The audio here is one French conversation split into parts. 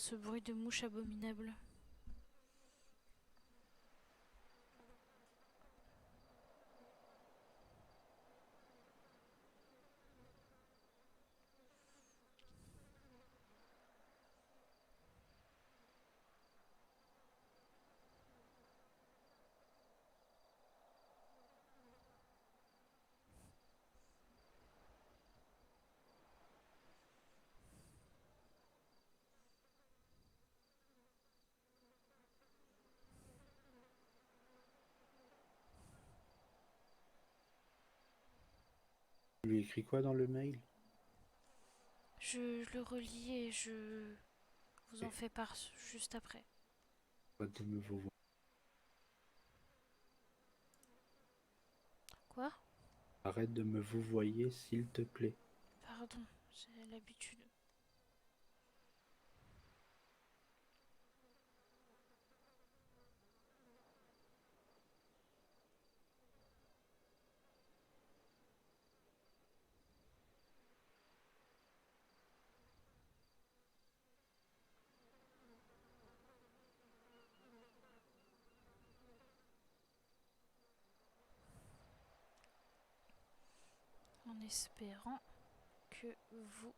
ce bruit de mouche abominable. Tu lui écris quoi dans le mail? Je le relis et je vous en Et fais part juste après. pas de me vous voir. Quoi? Arrête de me vous voyer, s'il te plaît. Pardon, j'ai l'habitude. En espérant que vous...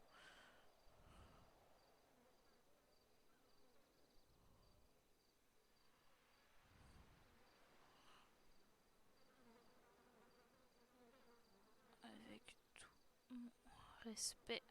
Avec tout mon respect.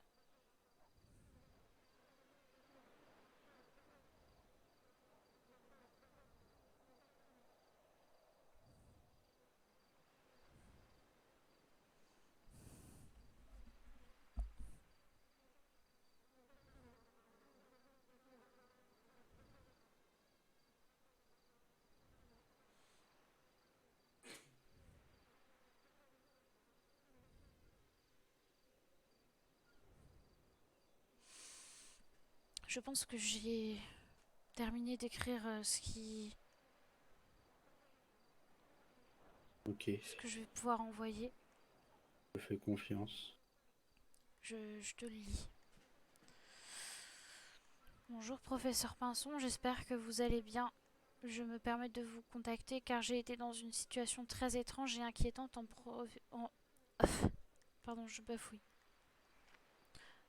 Je pense que j'ai terminé d'écrire Ok, ce que je vais pouvoir envoyer. je fais confiance. Je te le lis. Bonjour professeur Pinson, j'espère que vous allez bien. Je me permets de vous contacter car j'ai été dans une situation très étrange et inquiétante Pardon, je bafouille.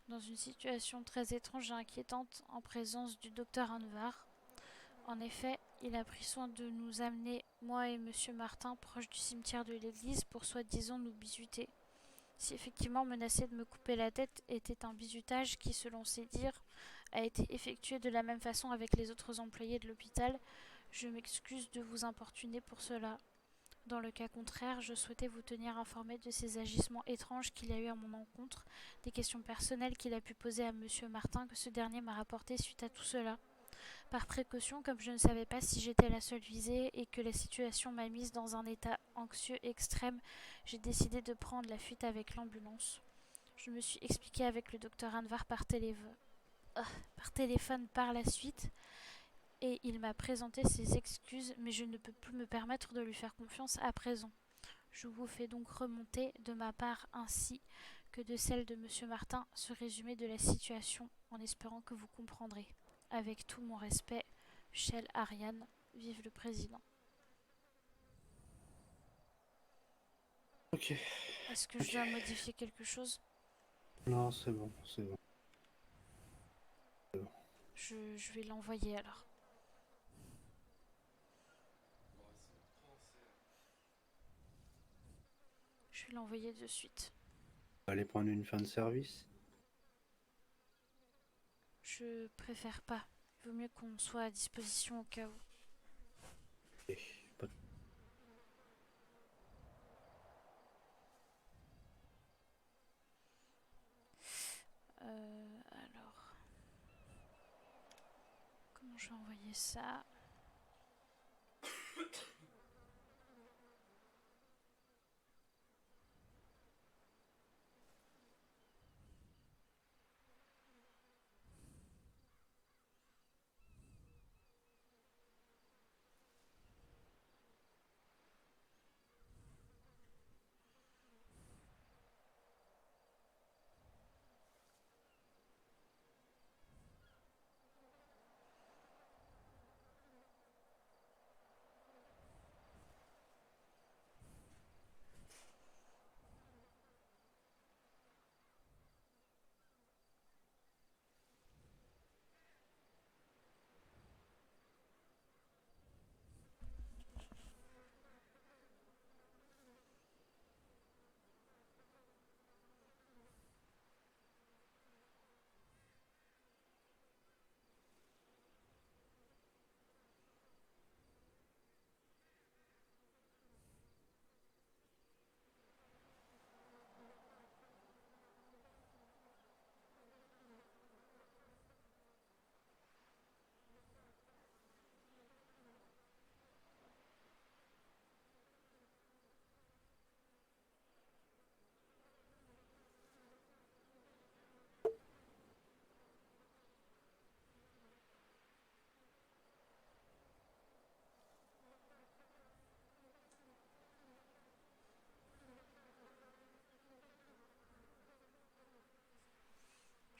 Dans une situation très étrange et inquiétante en présence du docteur Anvar. En effet, il a pris soin de nous amener, moi et monsieur Martin, proche du cimetière de l'église pour soi-disant nous bisuter. Si effectivement menacé de me couper la tête était un bizutage qui, selon ses dires, a été effectué de la même façon avec les autres employés de l'hôpital, je m'excuse de vous importuner pour cela. Dans le cas contraire, je souhaitais vous tenir informé de ces agissements étranges qu'il a eu à mon encontre, des questions personnelles qu'il a pu poser à monsieur Martin que ce dernier m'a rapportées suite à tout cela. Par précaution, comme je ne savais pas si j'étais la seule visée et que la situation m'a mise dans un état anxieux extrême, j'ai décidé de prendre la fuite avec l'ambulance. Je me suis expliqué avec le docteur Anvar par téléphone par la suite et il m'a présenté ses excuses, mais je ne peux plus me permettre de lui faire confiance à présent. Je vous fais donc remonter de ma part ainsi que de celle de monsieur Martin ce résumé de la situation en espérant que vous comprendrez. Avec tout mon respect, Shell Ariane, vive le président. Ok, Est-ce que je ok. dois modifier quelque chose? Non, c'est bon, c'est bon, c'est bon. Je vais l'envoyer alors. Je vais l'envoyer de suite. Aller prendre une fin de service? Je préfère pas. Il vaut mieux qu'on soit à disposition au cas où. Ok, pas de- Alors, comment je vais envoyer ça?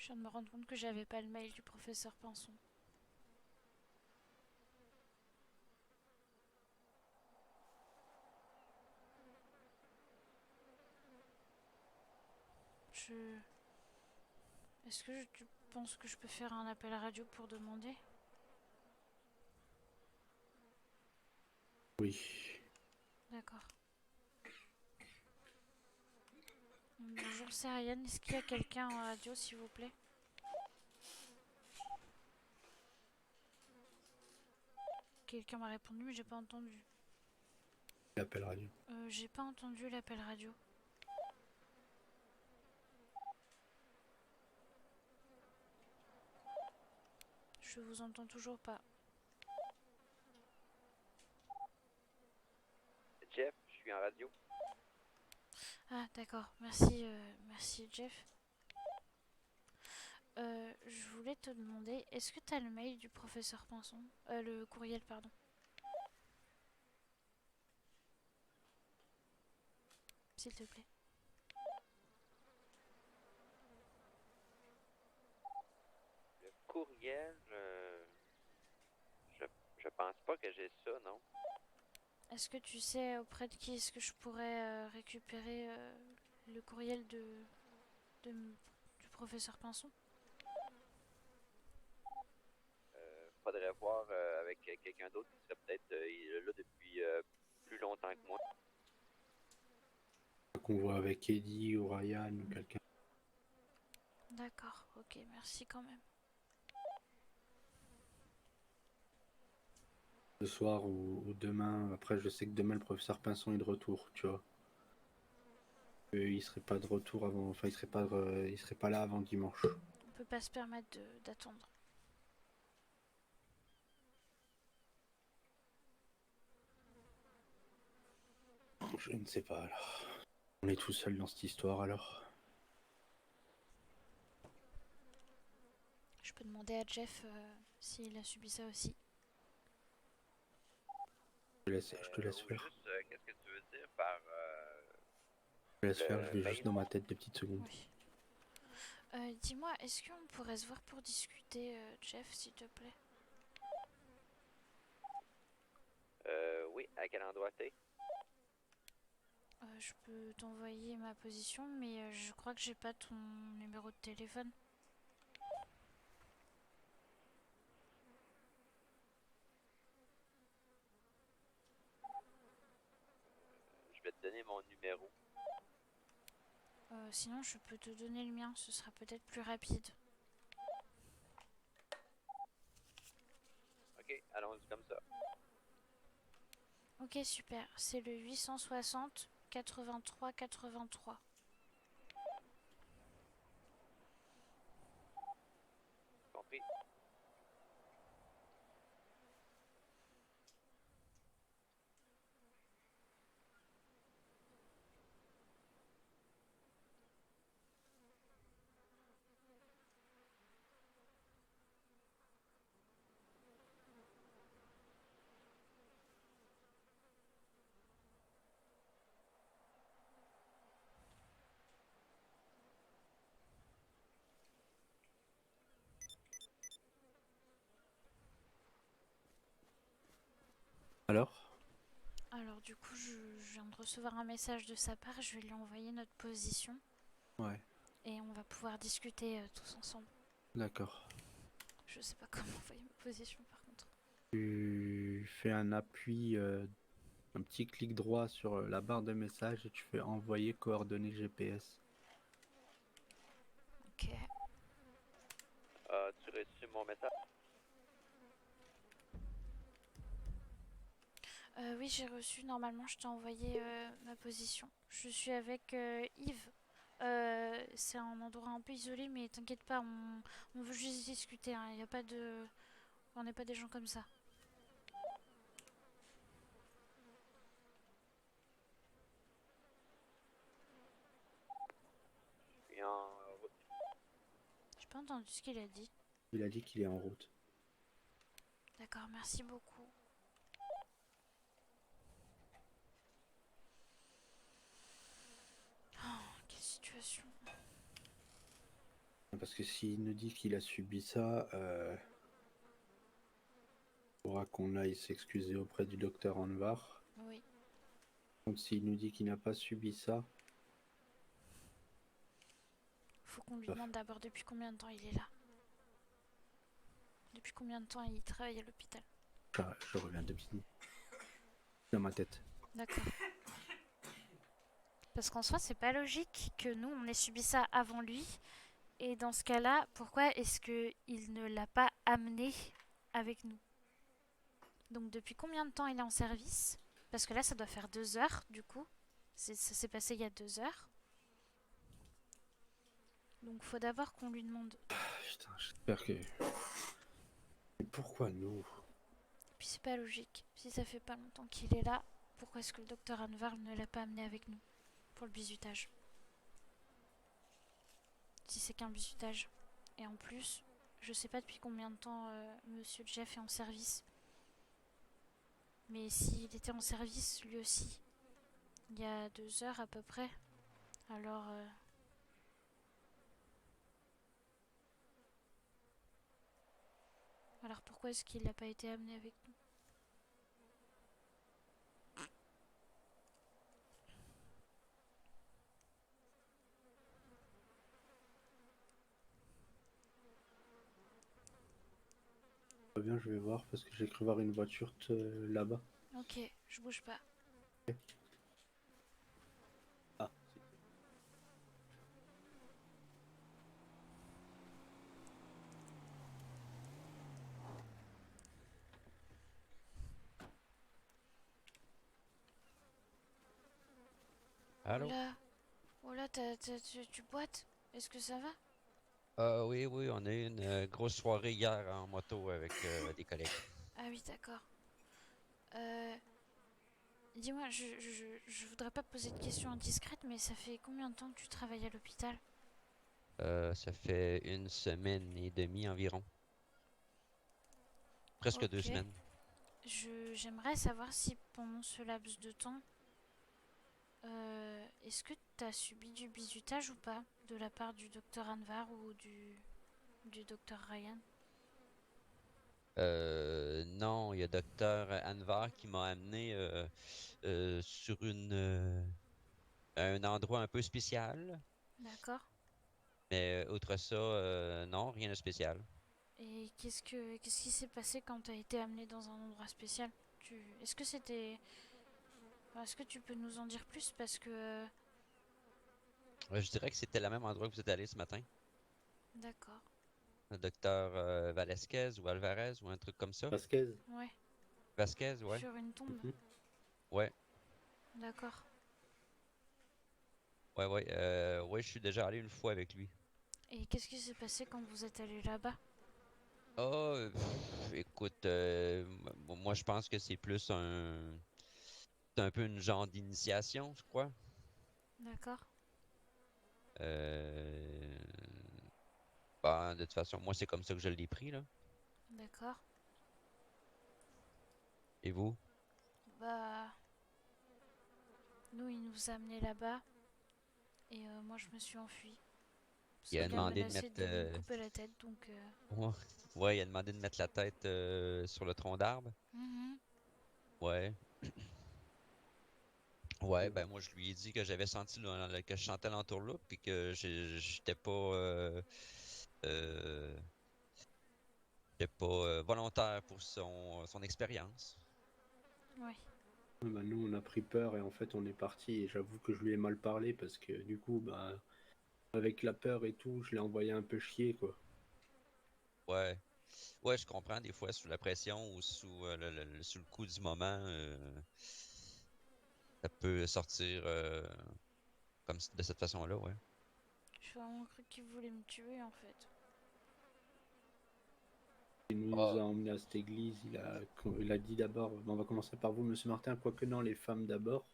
Je viens de me rendre compte que j'avais pas le mail du professeur Pinson. Je... Est-ce que tu penses que je peux faire un appel radio pour demander? Oui. D'accord. Bonjour, c'est Ryan. Est-ce qu'il y a quelqu'un en radio, s'il vous plaît? Quelqu'un m'a répondu, mais j'ai pas entendu. L'appel radio. J'ai pas entendu l'appel radio. Je vous entends toujours pas. Jeff, je suis en radio. Ah, d'accord. Merci, merci Jeff. Je voulais te demander, est-ce que t'as le mail du professeur Pinson? Le courriel, pardon. S'il te plaît. Le courriel, je pense pas que j'ai ça, non? Est-ce que tu sais auprès de qui est-ce que je pourrais récupérer le courriel du professeur Pinson? Faudrait voir avec quelqu'un d'autre qui serait peut-être là depuis plus longtemps que moi. Qu'on voit avec Eddie ou Ryan ou quelqu'un. D'accord, ok, merci quand même. Ce soir ou demain. Après, je sais que demain, le professeur Pinson est de retour, tu vois. Il serait pas de retour avant. Enfin, il serait pas là avant dimanche. On peut pas se permettre d'attendre. Je ne sais pas alors. On est tout seul dans cette histoire alors. Je peux demander à Jeff s'il a subi ça aussi. Je te laisse Ou faire. juste, qu'est-ce que tu veux dire par Je te laisse faire, je vais mail? juste dans ma tête 2 petites secondes. Oui. Dis-moi, est-ce qu'on pourrait se voir pour discuter, Jeff, s'il te plaît? Oui, à quel endroit t'es? Je peux t'envoyer ma position, mais je crois que j'ai pas ton numéro de téléphone. Je vais te donner mon numéro. Sinon, je peux te donner le mien, ce sera peut-être plus rapide. Ok, allons-y comme ça. Ok, super. C'est le 860 83 83. Compris? Alors? Alors du coup, je viens de recevoir un message de sa part, je vais lui envoyer notre position. Ouais. Et on va pouvoir discuter tous ensemble. D'accord. Je sais pas comment envoyer ma position par contre. Tu fais un appui, un petit clic droit sur la barre de message et tu fais envoyer coordonnées GPS. Ok. As-tu reçu mon message? Oui, j'ai reçu. Normalement, je t'ai envoyé ma position. Je suis avec Yves. C'est un endroit un peu isolé, mais t'inquiète pas, on veut juste discuter. Hein. Y a pas de... On n'est pas des gens comme ça. Je suis en route. J'ai pas entendu ce qu'il a dit. Il a dit qu'il est en route. D'accord, merci beaucoup. Oh, quelle situation. Parce que s'il nous dit qu'il a subi ça, il faudra qu'on aille s'excuser auprès du docteur Anvar. Oui. Donc s'il nous dit qu'il n'a pas subi ça, Faut qu'on lui demande d'abord depuis combien de temps il est là. Depuis combien de temps il travaille à l'hôpital. je reviens 2 minutes dans ma tête. D'accord. Parce qu'en soi, c'est pas logique que nous, on ait subi ça avant lui. Et dans ce cas-là, pourquoi est-ce qu'il ne l'a pas amené avec nous? Donc depuis combien de temps il est en service? Parce que là, ça doit faire 2 heures, du coup. Ça s'est passé il y a 2 heures. Donc faut d'abord qu'on lui demande. Putain, j'espère que... Mais pourquoi nous? Puis c'est pas logique. Si ça fait pas longtemps qu'il est là, pourquoi est-ce que le docteur Anvar ne l'a pas amené avec nous pour le bizutage? Si c'est qu'un bizutage. Et en plus, je sais pas depuis combien de temps Monsieur Jeff est en service. Mais s'il était en service lui aussi, il y a 2 heures à peu près, alors... Alors pourquoi est-ce qu'il n'a pas été amené avec nous? Bien, je vais voir parce que j'ai cru voir une voiture là-bas. Ok, je bouge pas. Ah. Allô? Oh là, tu boites? Est-ce que ça va? Oui, oui, on a eu une grosse soirée hier en moto avec des collègues. Ah oui, d'accord. Dis-moi, je voudrais pas poser de questions indiscrètes, mais ça fait combien de temps que tu travailles à l'hôpital? Ça fait 1 semaine et demie environ. Presque 2 semaines. J'aimerais savoir si pendant ce laps de temps, est-ce que tu as subi du bizutage ou pas de la part du docteur Anvar ou du docteur Ryan? Non, il y a Docteur Anvar qui m'a amené sur un endroit un peu spécial. D'accord. Mais outre ça, non, rien de spécial. Et qu'est-ce qui s'est passé quand tu as été amené dans un endroit spécial? Est-ce que c'était... Enfin, est-ce que tu peux nous en dire plus parce que... Je dirais que c'était le même endroit que vous êtes allé ce matin. D'accord. Le docteur Velasquez ou Alvarez ou un truc comme ça. Vasquez. Ouais. Vasquez, ouais. Sur une tombe. Ouais. D'accord. Ouais, je suis déjà allé une fois avec lui. Et qu'est-ce qui s'est passé quand vous êtes allé là-bas? Oh, écoute, moi je pense que c'est plus c'est un peu une genre d'initiation, je crois. D'accord. Euh, Bah, de toute façon, moi c'est comme ça que je l'ai pris, là. D'accord. Et vous? Bah... Nous, il nous a amenés là-bas. Et moi, je me suis enfuie. Parce Il a qu'il a demandé de menacé mettre, d'aller me couper la tête, donc... ouais, ouais, il a demandé de mettre la tête sur le tronc d'arbre. Mhm. Ouais. Ouais, ben moi je lui ai dit que j'avais senti que je sentais l'entourloupe puis que j'étais pas euh, volontaire pour son expérience. Ouais. Bah, nous, on a pris peur et en fait, on est parti. Et j'avoue que je lui ai mal parlé parce que du coup, bah, avec la peur et tout, je l'ai envoyé un peu chier, quoi. Ouais. Ouais, je comprends des fois sous la pression ou sous sous le coup du moment, ça peut sortir de cette façon-là, ouais. J'ai vraiment cru qu'il voulait me tuer, en fait. Il nous Ah. a emmenés à cette église. Il a dit d'abord, bon, on va commencer par vous, Monsieur Martin, quoique non, les femmes d'abord.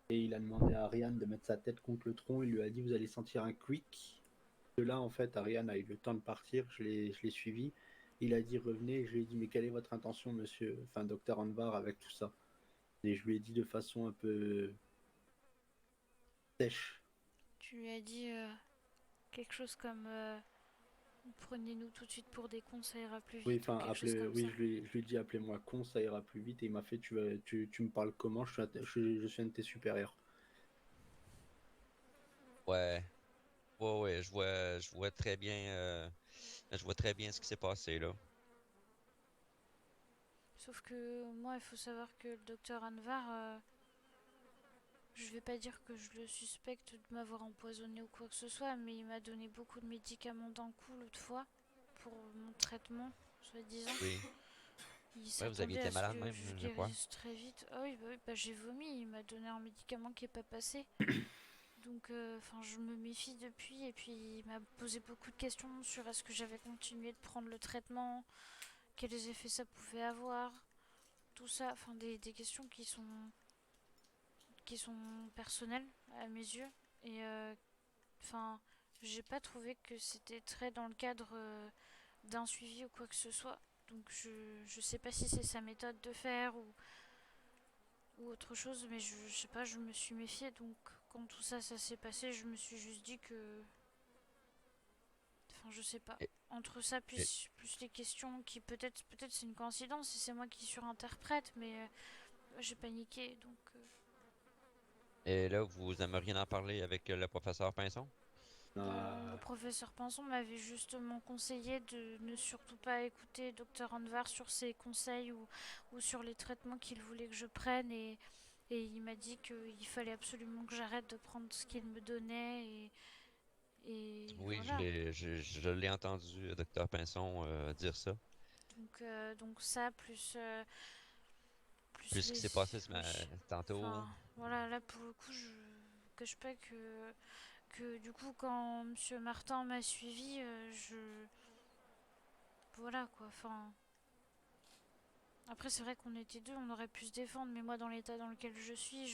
Et il a demandé à Ariane de mettre sa tête contre le tronc. Il lui a dit, vous allez sentir un quick. De là, en fait, Ariane a eu le temps de partir. Je l'ai suivi. Il a dit, revenez. Je lui ai dit, mais quelle est votre intention, monsieur, enfin, docteur Anvar, avec tout ça? Et je lui ai dit de façon un peu sèche. Tu lui as dit... quelque chose comme prenez-nous tout de suite pour des cons, ça ira plus Oui, vite ou enfin, quelque chose comme ça. je lui ai dit appelez-moi con, ça ira plus vite. Et il m'a fait tu me parles comment? Je suis un de tes supérieurs. Ouais, ouais, je vois très bien ce qui s'est passé là. Sauf que moi, il faut savoir que le docteur Anvar, je vais pas dire que je le suspecte de m'avoir empoisonné ou quoi que ce soit, mais il m'a donné beaucoup de médicaments d'un coup l'autre fois pour mon traitement, soi-disant. Oui. Il Ouais, vous aviez s'attendait été à ce malade que même, je je crois. guérisse très vite. Ah oui, j'ai vomi, il m'a donné un médicament qui est pas passé. Donc, enfin, je me méfie depuis. Et puis, il m'a posé beaucoup de questions sur est-ce que j'avais continué de prendre le traitement, quels effets ça pouvait avoir, tout ça. Enfin, des questions qui sont personnelles à mes yeux. Et, enfin, j'ai pas trouvé que c'était très dans le cadre d'un suivi ou quoi que ce soit. Donc, je sais pas si c'est sa méthode de faire ou autre chose, mais je sais pas, je me suis méfiée. Donc, quand tout ça, ça s'est passé, je me suis juste dit que. Enfin, je sais pas. Et, Entre ça, et- plus les questions qui peut-être c'est une coïncidence et c'est moi qui surinterprète, mais j'ai paniqué donc. et là, vous aimeriez en parler avec le professeur Pinson? Non, le Euh, professeur Pinson m'avait justement conseillé de ne surtout pas écouter Dr Anvar sur ses conseils ou sur les traitements qu'il voulait que je prenne et il m'a dit qu'il fallait absolument que j'arrête de prendre ce qu'il me donnait et Oui, voilà. je l'ai entendu, docteur Pinson, dire ça. Donc ça, Plus plus ce qui les. s'est passé Oui. tantôt. Enfin, voilà, là pour le coup, je cache pas que du coup, quand Monsieur Martin m'a suivi, je. Voilà quoi, enfin. Après, c'est vrai qu'on était deux, on aurait pu se défendre, mais moi, dans l'état dans lequel je suis,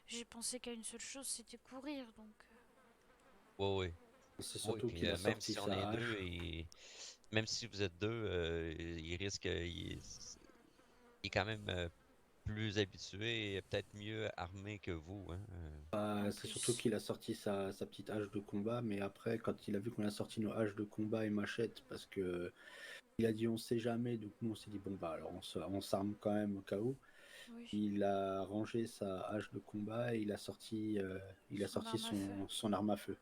j'ai pensé qu'à une seule chose, c'était courir, donc. Oui, oui. c'est Oui, surtout puis qu'il a même sorti si on est sa deux, hache. et même si vous êtes deux, il risque, il est quand même plus habitué et peut-être mieux armé que vous, hein. En C'est surtout plus. qu'il a sorti sa petite hache de combat, mais après, quand il a vu qu'on a sorti nos haches de combat et machettes, parce que il a dit on sait jamais, donc nous on s'est dit bon bah alors on s'arme quand même au cas où. Oui, Il a rangé sa hache de combat et il a son sorti arme à feu. son arme à feu.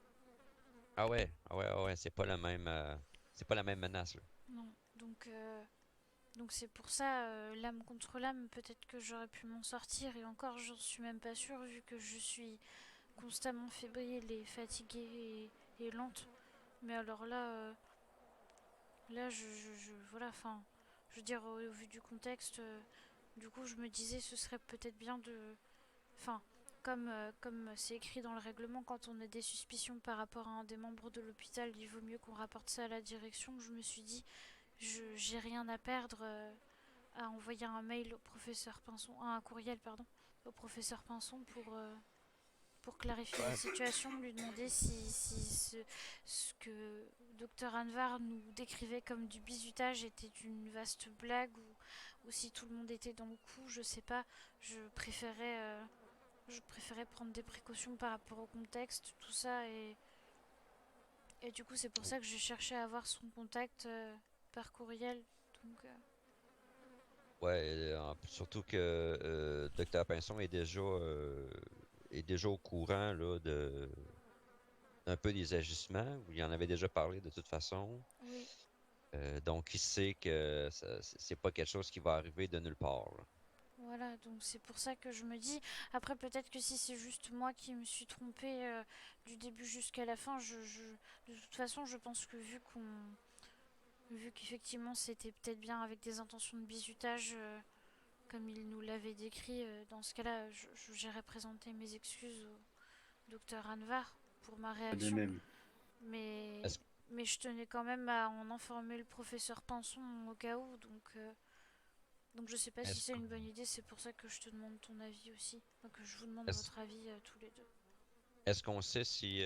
Ah ouais, ah ouais, ah ouais, c'est pas la même menace, là. Non, donc c'est pour ça, l'âme contre l'âme, peut-être que j'aurais pu m'en sortir, et encore, j'en suis même pas sûre, vu que je suis constamment fébrile et fatiguée et lente. Mais alors là, voilà, enfin, je veux dire, au vu du contexte, du coup, je me disais, ce serait peut-être bien de, enfin, comme c'est écrit dans le règlement, quand on a des suspicions par rapport à un des membres de l'hôpital, il vaut mieux qu'on rapporte ça à la direction. Je me suis dit, j'ai rien à perdre à envoyer un mail au professeur Pinson, un courriel, pardon, au professeur Pinson pour clarifier la Ouais. situation, lui demander si ce que Dr Anvar nous décrivait comme du bizutage était une vaste blague ou si tout le monde était dans le coup, je sais pas. Je préférais, euh, je préférais prendre des précautions par rapport au contexte, tout ça, et du coup c'est pour ça que j'ai cherché à avoir son contact par courriel. Donc, Ouais, surtout que docteur Pinson est déjà au courant là, d'un peu des ajustements. Il en avait déjà parlé de toute façon. oui, Donc, il sait que c'est pas quelque chose qui va arriver de nulle part, là. voilà, donc c'est pour ça que je me dis. Après, peut-être que si c'est juste moi qui me suis trompée du début jusqu'à la fin, de toute façon, je pense que vu qu'effectivement c'était peut-être bien avec des intentions de bizutage, comme il nous l'avait décrit, dans ce cas-là, j'irai présenter mes excuses au docteur Anvar pour ma De réaction. même. Mais, Est-ce, mais je tenais quand même à en informer le professeur Pinson au cas où, donc je sais pas si est-ce, c'est une bonne idée, c'est pour ça que je te demande ton avis aussi. Donc je vous demande est-ce, votre avis tous les deux. est-ce qu'on sait si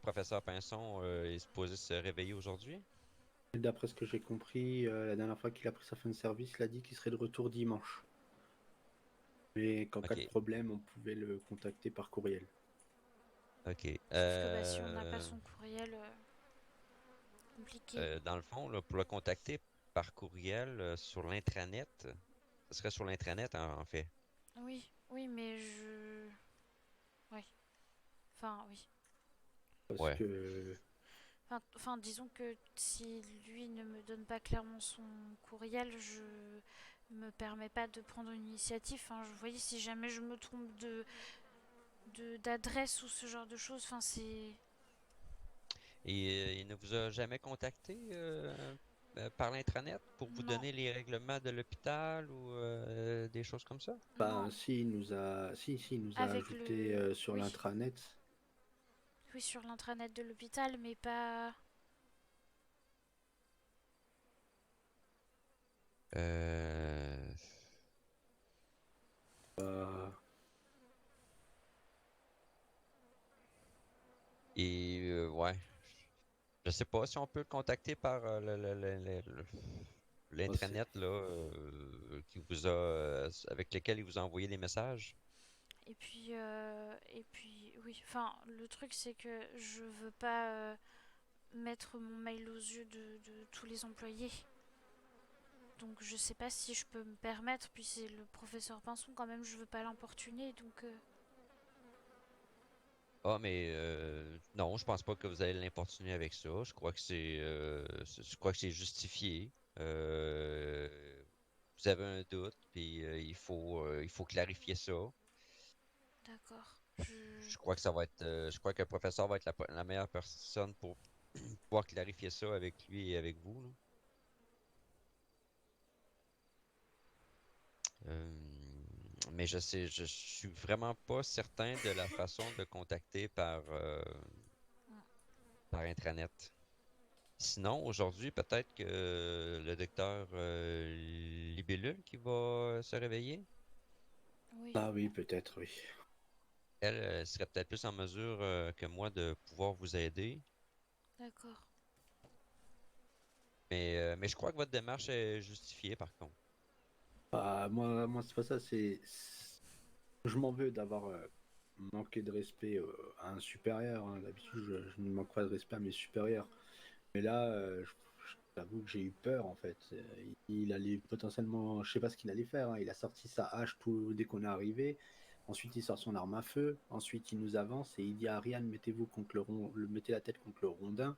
professeur Pinson est supposé se réveiller aujourd'hui? D'après ce que j'ai compris, la dernière fois qu'il a pris sa fin de service, il a dit qu'il serait de retour dimanche. Mais qu'en cas de Ok, problème, on pouvait le contacter par courriel. Ok. Sauf que bah, si on n'a pas son courriel, compliqué. Dans le fond, là, pour le contacter par courriel sur l'intranet, ce serait sur l'intranet en fait. Oui, oui, mais je... Oui. Enfin, oui. Parce Ouais. que Enfin, disons que si lui ne me donne pas clairement son courriel, je me permets pas de prendre une initiative. Enfin, vous voyez, si jamais je me trompe d'adresse ou ce genre de choses, enfin, c'est... Et il ne vous a jamais contacté par l'intranet pour vous Non, donner les règlements de l'hôpital ou des choses comme ça? non. bah si il nous a Avec ajouté le... sur Oui, l'intranet. oui, sur l'intranet de l'hôpital, mais pas... Euh, euh, ouais, je sais pas si on peut le contacter par oh, c'est l'intranet là qui vous a avec lequel il vous a envoyé des messages. Et puis, oui. Enfin, le truc, c'est que je veux pas mettre mon mail aux yeux de tous les employés. Donc je sais pas si je peux me permettre, puis c'est le professeur Pinson quand même, je veux pas l'importuner, donc Ah, mais non, je pense pas que vous allez l'importuner avec ça. Je crois que c'est justifié. Vous avez un doute, puis il faut clarifier ça. d'accord. Je crois que le professeur va être la meilleure personne pour pouvoir clarifier ça avec lui et avec vous, là. Euh, mais je suis vraiment pas certain de la façon de contacter par intranet. Sinon, aujourd'hui, peut-être que le docteur Libellule qui va se réveiller, Oui, ah oui, peut-être oui. elle serait peut-être plus en mesure que moi de pouvoir vous aider. d'accord. Mais je crois que votre démarche est justifiée, par contre. Bah, moi c'est pas ça, je m'en veux d'avoir manqué de respect à un supérieur, hein. D'habitude, je ne manque pas de respect à mes supérieurs. Mais là, je t'avoue que j'ai eu peur en fait. Il allait potentiellement, je sais pas ce qu'il allait faire, hein. Il a sorti sa hache tout, dès qu'on est arrivé. Ensuite, il sort son arme à feu. Ensuite, il nous avance et il dit à Ariane, mettez-vous contre mettez la tête contre le rondin.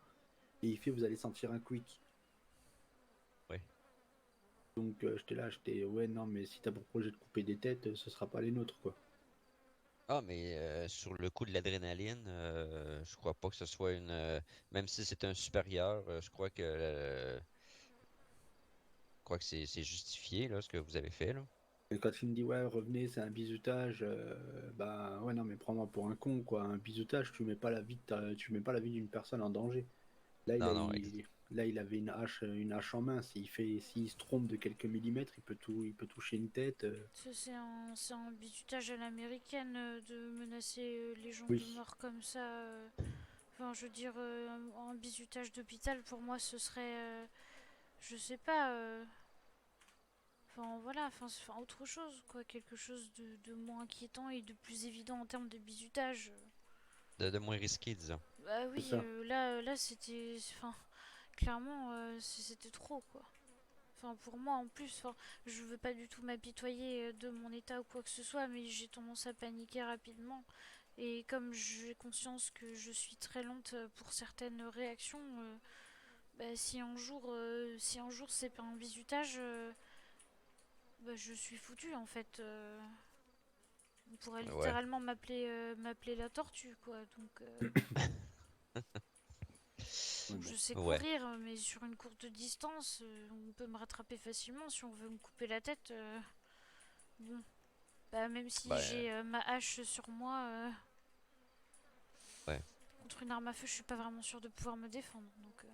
Et il fait, vous allez sentir un quick. Oui. Donc j'étais là, ouais, non, mais si t'as pour projet de couper des têtes, ce sera pas les nôtres, quoi. Ah, mais sur le coup de l'adrénaline, je crois pas que ce soit même si c'est un supérieur, je crois que c'est justifié là, ce que vous avez fait là. Et quand il me dit, ouais, revenez, c'est un bizutage, bah ouais, non, mais prends-moi pour un con, quoi. Un bizutage, tu mets pas la vie d'une personne en danger. Là, Non, non, là, il avait une hache en main. S'il se trompe de quelques millimètres, il peut toucher une tête. C'est un bizutage à l'américaine de menacer les gens de Oui. mort comme ça. Enfin, je veux dire, un bizutage d'hôpital, pour moi, ce serait... je sais pas... Enfin voilà, enfin, autre chose, quoi. Quelque chose de moins inquiétant et de plus évident en termes de bizutage. de moins risqué, disons. Bah C'est oui, ça. là c'était... Enfin, clairement, c'était trop, quoi. Enfin, pour moi en plus, enfin, je veux pas du tout m'apitoyer de mon état ou quoi que ce soit, mais j'ai tendance à paniquer rapidement. Et comme j'ai conscience que je suis très lente pour certaines réactions, bah, si un jour c'est pas un bizutage, bah, je suis foutue en fait. On pourrait Ouais. littéralement m'appeler la tortue, quoi. Donc, Ouais, bon, bon. je sais Ouais. courir, mais sur une courte distance, on peut me rattraper facilement si on veut me couper la tête. Bon, bah, même si Ben, j'ai ma hache sur moi, ouais. contre une arme à feu, je suis pas vraiment sûre de pouvoir me défendre. Donc,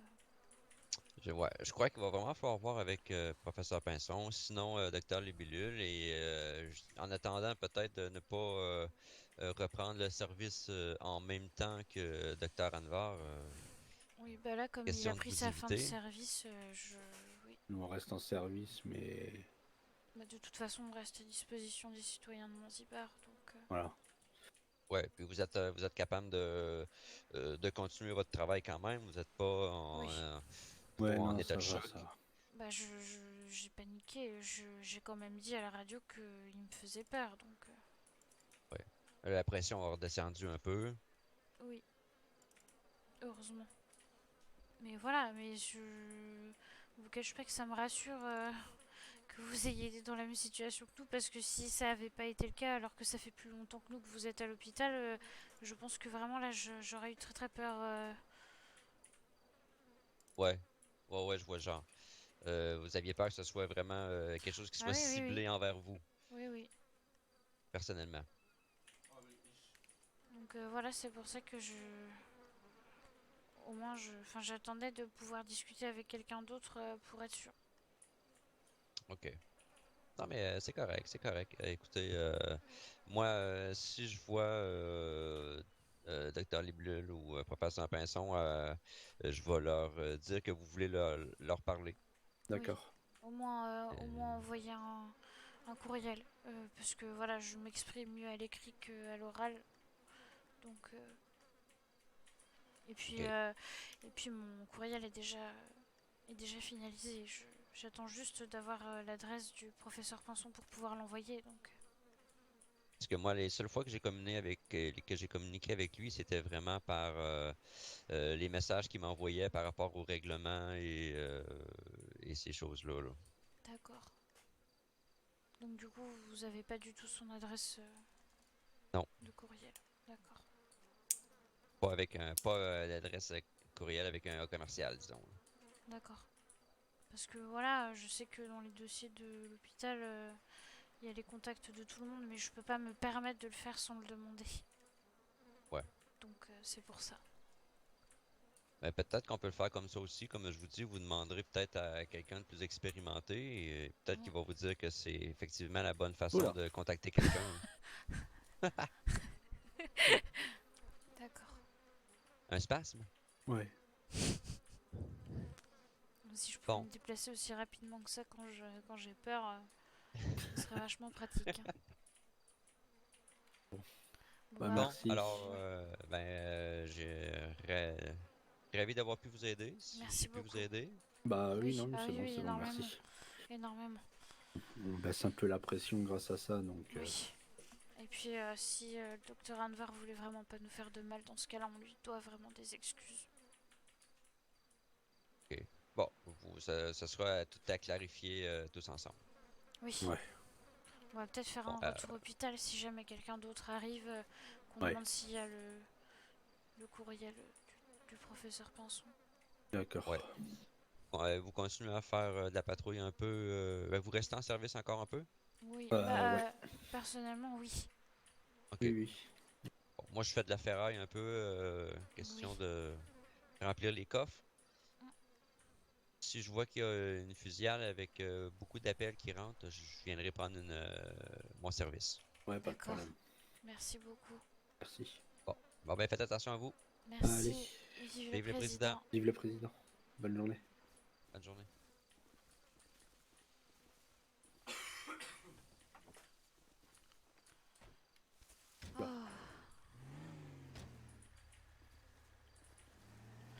Ouais. Je crois qu'il va vraiment falloir voir avec professeur Pinson, sinon docteur Libellule, et en attendant peut-être de ne pas reprendre le service en même temps que docteur Anvar. oui, bah là, comme il a Question de pris vous sa fin de éviter. service, oui. Nous, on reste en service, mais Bah, de toute façon, on reste à disposition des citoyens de Manzibar, donc... voilà. Ouais, puis vous êtes capable de continuer votre travail quand même. Vous n'êtes pas Oui. pas Ouais, en non, état ça de va, choc. ça va. Bah, j'ai paniqué. J'ai quand même dit à la radio qu'il me faisait peur, donc Ouais. La pression a redescendu un peu. oui, heureusement. Mais voilà, mais je vous cache pas que ça me rassure que vous ayez été dans la même situation que nous, parce que si ça avait pas été le cas, alors que ça fait plus longtemps que nous que vous êtes à l'hôpital, je pense que vraiment là, j'aurais eu très très peur. Ouais. Ouais, ouais, je vois le genre. Vous aviez peur que ce soit vraiment quelque chose qui Ah soit oui, oui, oui, ciblé envers vous, oui, oui. personnellement. Donc voilà, c'est pour ça que au moins, enfin, j'attendais de pouvoir discuter avec quelqu'un d'autre pour être sûr. OK. Non, mais c'est correct, c'est correct. Écoutez, moi, si je vois Dr. Liblul ou Professeur Pinson, je vais leur dire que vous voulez leur parler. Oui, D'accord. au Euh, moins envoyer un courriel, parce que voilà, je m'exprime mieux à l'écrit qu'à l'oral, donc OK. et puis mon courriel est déjà finalisé. J'attends juste d'avoir l'adresse du professeur Pinson pour pouvoir l'envoyer, donc Parce que moi, les seules fois que que j'ai communiqué avec lui, c'était vraiment par les messages qu'il m'envoyait par rapport au règlement et ces choses-là, là. d'accord. Donc du coup, vous avez pas du tout son adresse Non, de courriel, d'accord. pas avec pas l'adresse courriel avec un A commercial, disons, là. D'accord. Parce que voilà, je sais que dans les dossiers de l'hôpital, il y a les contacts de tout le monde, mais je peux pas me permettre de le faire sans le demander. Ouais. Donc c'est pour ça. Ben, peut-être qu'on peut le faire comme ça aussi. Comme je vous dis, vous demanderez peut-être à quelqu'un de plus expérimenté et peut-être Mm. qu'il va vous dire que c'est effectivement la bonne façon Oula. de contacter quelqu'un. D'accord. Un spasme? Ouais. Si je pouvais Bon. me déplacer aussi rapidement que ça quand j'ai peur, ce serait vachement pratique, hein. Bon. Bon Bah, bah, Bon, merci. alors, ravi d'avoir pu vous aider, si j'ai merci pu vous beaucoup. aider. Bah oui, Oui, non, mais ah oui, oui, c'est bon, énormément. merci. Énormément. On baisse un peu la pression grâce à ça, donc Oui. Et puis si le docteur Anvar voulait vraiment pas nous faire de mal, dans ce cas-là, on lui doit vraiment des excuses. OK. Bon, ça sera tout à clarifier tous ensemble. Oui. ouais, On va peut-être faire Bon, un retour hôpital si jamais quelqu'un d'autre arrive, qu'on ouais, demande s'il y a le courriel du professeur Pinson. ouais. d'accord. Bon, vous continuez à faire de la patrouille un peu. Vous restez en service encore un peu? Oui, Ouais, bah personnellement oui. OK. oui, oui. Bon, moi, je fais de la ferraille un peu, Oui. question de remplir les coffres. Si je vois qu'il y a une fusillade avec beaucoup d'appels qui rentrent, je viendrai prendre mon service. Ouais, pas de D'accord. problème. Merci beaucoup. Merci. Bon, bon ben faites attention à vous. Merci. Allez, Et vive le Vive le président. président. vive le président. Bonne journée. Bonne journée. Oula. Oh,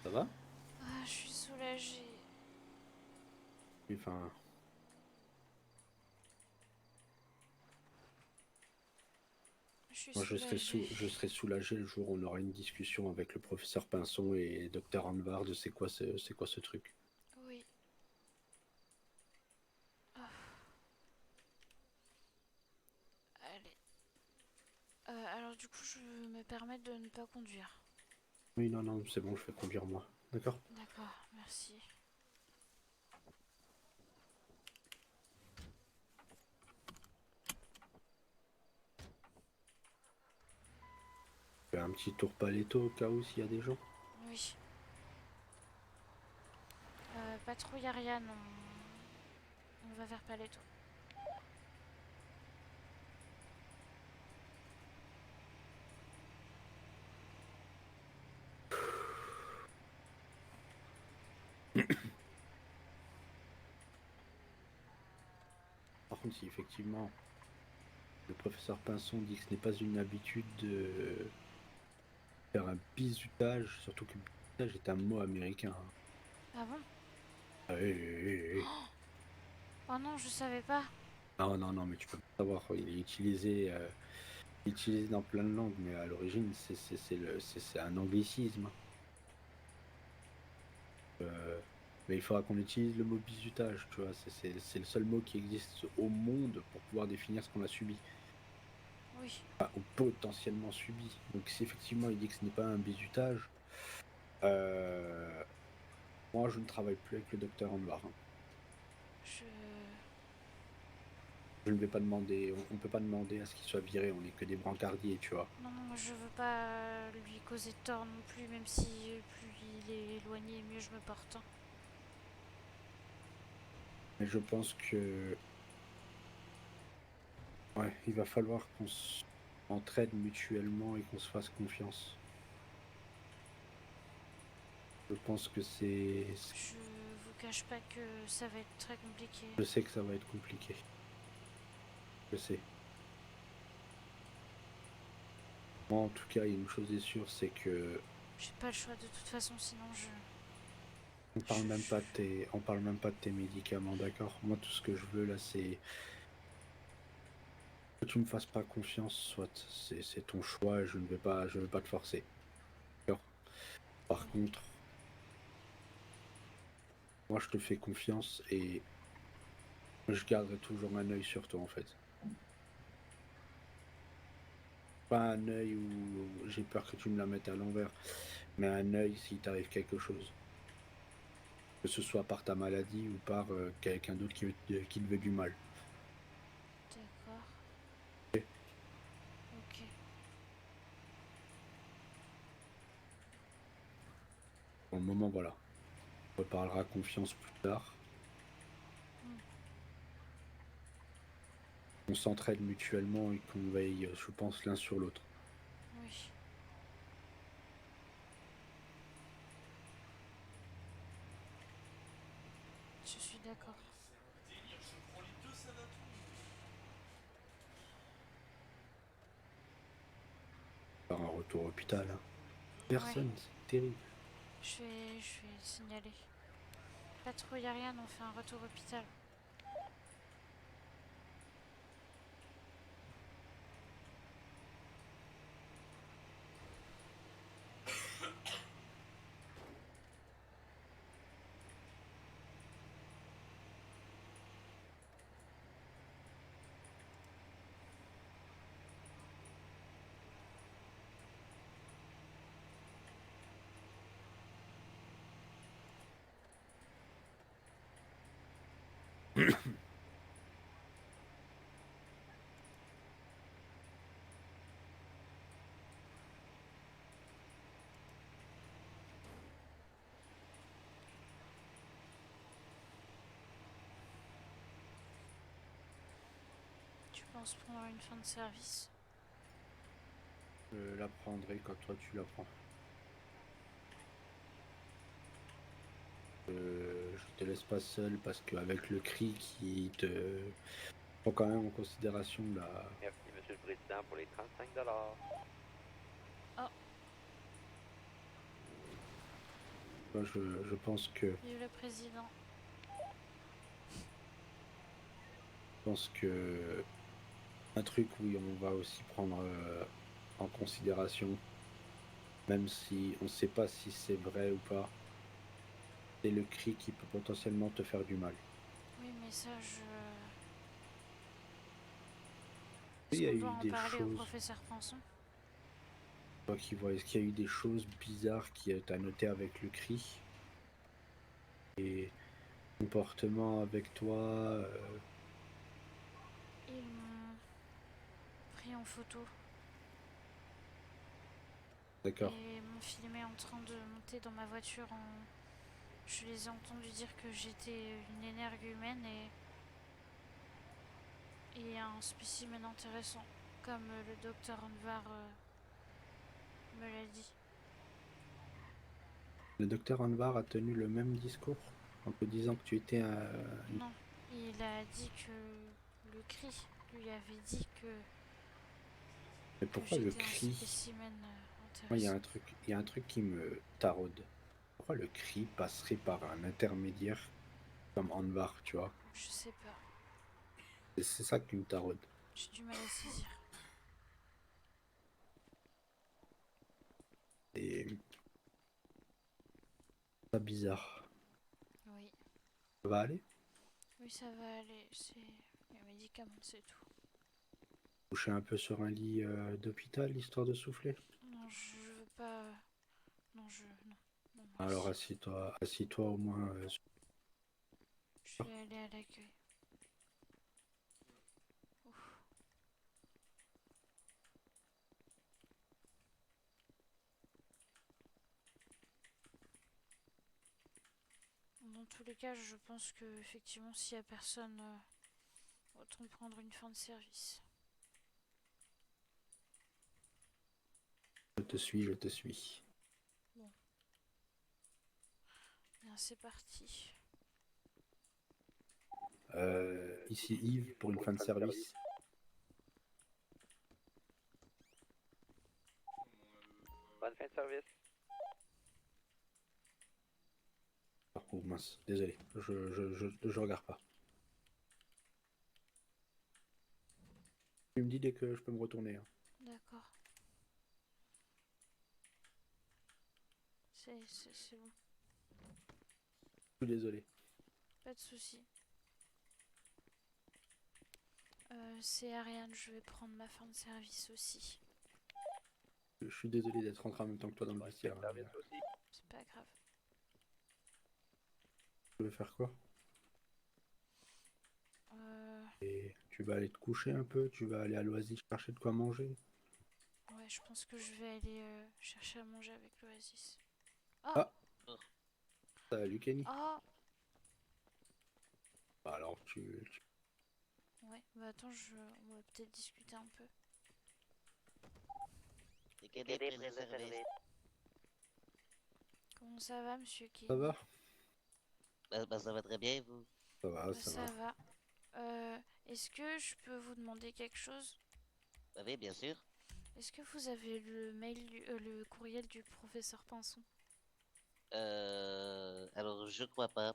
Ça va? ah, je suis soulagée. Enfin, Je suis moi, soulagée. je serai soulagé le jour où on aura une discussion avec le professeur Pinson et Dr Anvar de c'est quoi ce truc. Oui. Oh, allez. Alors du coup, je me permets de ne pas conduire. Oui, non, non, c'est bon, je vais conduire moi. D'accord? D'accord, merci. Je fais un petit tour paletto au cas où s'il y a des gens. Oui. Patrouille Ariane, on va vers Paletto. Par contre, si effectivement Le professeur Pinson dit que ce n'est pas une habitude de faire un bizutage, surtout que bizutage est un mot américain. Hein. Ah bon? Ah, Oh non, je savais pas. Non, non, non, mais tu peux pas savoir. Il est utilisé dans plein de langues, mais à l'origine, c'est un anglicisme. Mais il faudra qu'on utilise le mot bizutage, tu vois. C'est le seul mot qui existe au monde pour pouvoir définir ce qu'on a subi. Oui. Enfin, ou potentiellement subi. Donc si effectivement il dit que ce n'est pas un bizutage, moi je ne travaille plus avec le docteur Anwar. Hein. Je... Je ne vais pas demander, on peut pas demander à ce qu'il soit viré, on n'est que des brancardiers, tu vois. Non, non, je veux pas lui causer de tort non plus, même si plus il est éloigné, mieux je me porte. Hein. Mais je pense que ouais, il va falloir qu'on s'entraide mutuellement et qu'on se fasse confiance. Je pense que Je vous cache pas que ça va être très compliqué. je sais que ça va être compliqué. Je sais. Moi, en tout cas, il y a une chose est sûre, c'est que J'ai pas le choix de toute façon, sinon je... on parle même pas de tes médicaments, d'accord? Moi, tout ce que je veux là, c'est que tu me fasses pas confiance, soit c'est ton choix, et je veux pas te forcer. D'accord. Par contre, moi, je te fais confiance et je garderai toujours un œil sur toi, en fait. Pas un œil où j'ai peur que tu me la mettes à l'envers, mais un œil s'il t'arrive quelque chose. Que ce soit par ta maladie ou par quelqu'un d'autre qui te veut du mal. D'accord. Ok. Pour le moment, voilà. On reparlera confiance plus tard. On s'entraide mutuellement et qu'on veille, je pense, l'un sur l'autre. Oui. Je suis d'accord. Par un retour au hôpital. Hein. Personne, Ouais. c'est terrible. Je vais signaler. Pas trop, y a rien, on fait un retour hôpital. Tu penses prendre une fin de service? Je l'apprendrai quand toi tu l'apprends. Je te laisse pas seul parce qu'avec le cri qui te prend quand même en considération la... Merci, Monsieur le Président, pour les 35 Moi, je pense que Vive le président. un truc où on va aussi prendre en considération, même si on ne sait pas si c'est vrai ou pas, c'est le cri qui peut potentiellement te faire du mal. Oui, mais ça, je... Il Est-ce y a qu'on eu doit en des parler au choses, professeur Pinson? toi qui vois, est-ce qu'il y a eu des choses bizarres qui t'a noté avec le cri et comportement avec toi Ils m'ont pris en photo d'accord. et m'ont filmé en train de monter dans ma voiture en... Je les ai entendus dire que j'étais une énergumène et un spécimen intéressant, comme le docteur Anvar me l'a dit. Le docteur Anwar a tenu le même discours en te disant que tu étais un... Non, il a dit que le cri, lui avais dit Mais que pourquoi le j'étais un cri? spécimen Moi, intéressant. il y a un truc qui me taraude. Pourquoi le cri passerait par un intermédiaire comme Anvar, tu vois? Je sais pas. C'est ça qui me taraude. J'ai du mal à saisir. Et ça bizarre. Oui. Ça va aller? Oui, ça va aller. C'est les médicaments, c'est tout. Coucher un peu sur un lit d'hôpital, histoire de souffler? Non, je veux pas. Non, non. Non, Alors merci. assis-toi au moins. Je vais aller à l'accueil. Ouf. Dans tous les cas, je pense que effectivement, s'il y a personne, autant prendre une fin de service. Je te suis, je te suis. Bon, bien, c'est parti. Ici Yves pour une fin de service. Bonne fin de service. Oh mince, désolé, je regarde pas. Tu me dis dès que je peux me retourner, hein. D'accord. C'est bon. Je suis désolé. Pas de souci. C'est Ariane, je vais prendre ma fin de service aussi. Je suis désolé d'être rentré en même temps que toi dans le Bonne fin vestiaire, de hein, service aussi. C'est pas grave. tu veux faire quoi? Euh, Et tu vas aller te coucher un peu? Tu vas aller à l'Oasis chercher de quoi manger? ouais, je pense que je vais aller chercher à manger avec l'Oasis. Oh! Ah, salut Kenny. Oh! Bah alors Ouais, bah attends, on va peut-être discuter un peu. TKD présent service. Comment ça va, monsieur ça Kenny? va? Bah, ça va très bien, vous? Ça va, Bah, ça ça va. va. Est-ce que je peux vous demander quelque chose? Bah oui, bien sûr. Est-ce que vous avez le mail, le courriel du professeur Pinson? Alors je crois pas.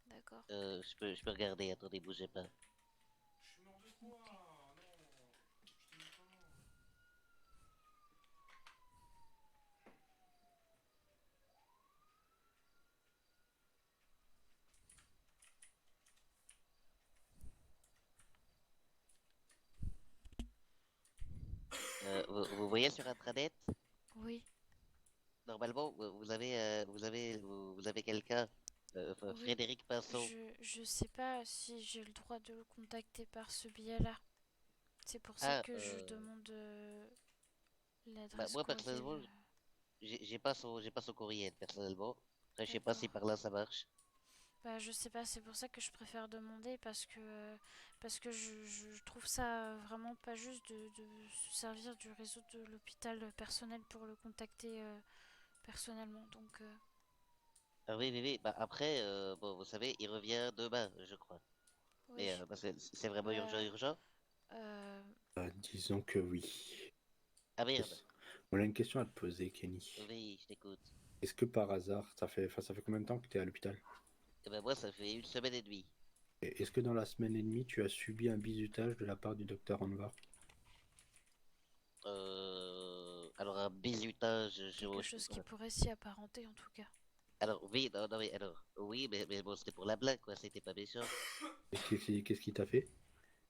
D'accord. Je peux regarder, attendez, bougez pas. Ok. Vous voyez sur Intranet, Oui, normalement, vous avez quelqu'un, oui. Frédéric Pinson. Je sais pas si j'ai le droit de le contacter par ce biais-là. C'est pour ça Ah, que je demande bah l'adresse moi courriel. personnellement, j'ai pas son courriel personnellement. Après, je sais pas si D'accord. par là ça marche. Bah, je sais pas, c'est pour ça que je préfère demander parce que je trouve ça vraiment pas juste de se servir du réseau de l'hôpital personnel pour le contacter personnellement. Donc, Ah oui, oui, oui. Bah après, bon, vous savez, il revient demain, je crois. Mais oui. parce que c'est vraiment urgent, Bah, urgent. euh, Disons que oui. Ah merde. On a une question à te poser, Kenny. Oui, je t'écoute. Est-ce que par hasard, ça fait combien de temps que tu es à l'hôpital? Eh ben moi, ça fait une semaine et demie. Et est-ce que dans la semaine et demie, tu as subi un bizutage de la part du docteur Anvar? Alors un bizutage, quelque chose qui pourrait s'y apparenter en tout cas. alors oui, non, non, mais alors oui, mais bon, c'était pour la blague, quoi. C'était pas méchant. Qu'est-ce qui t'a fait?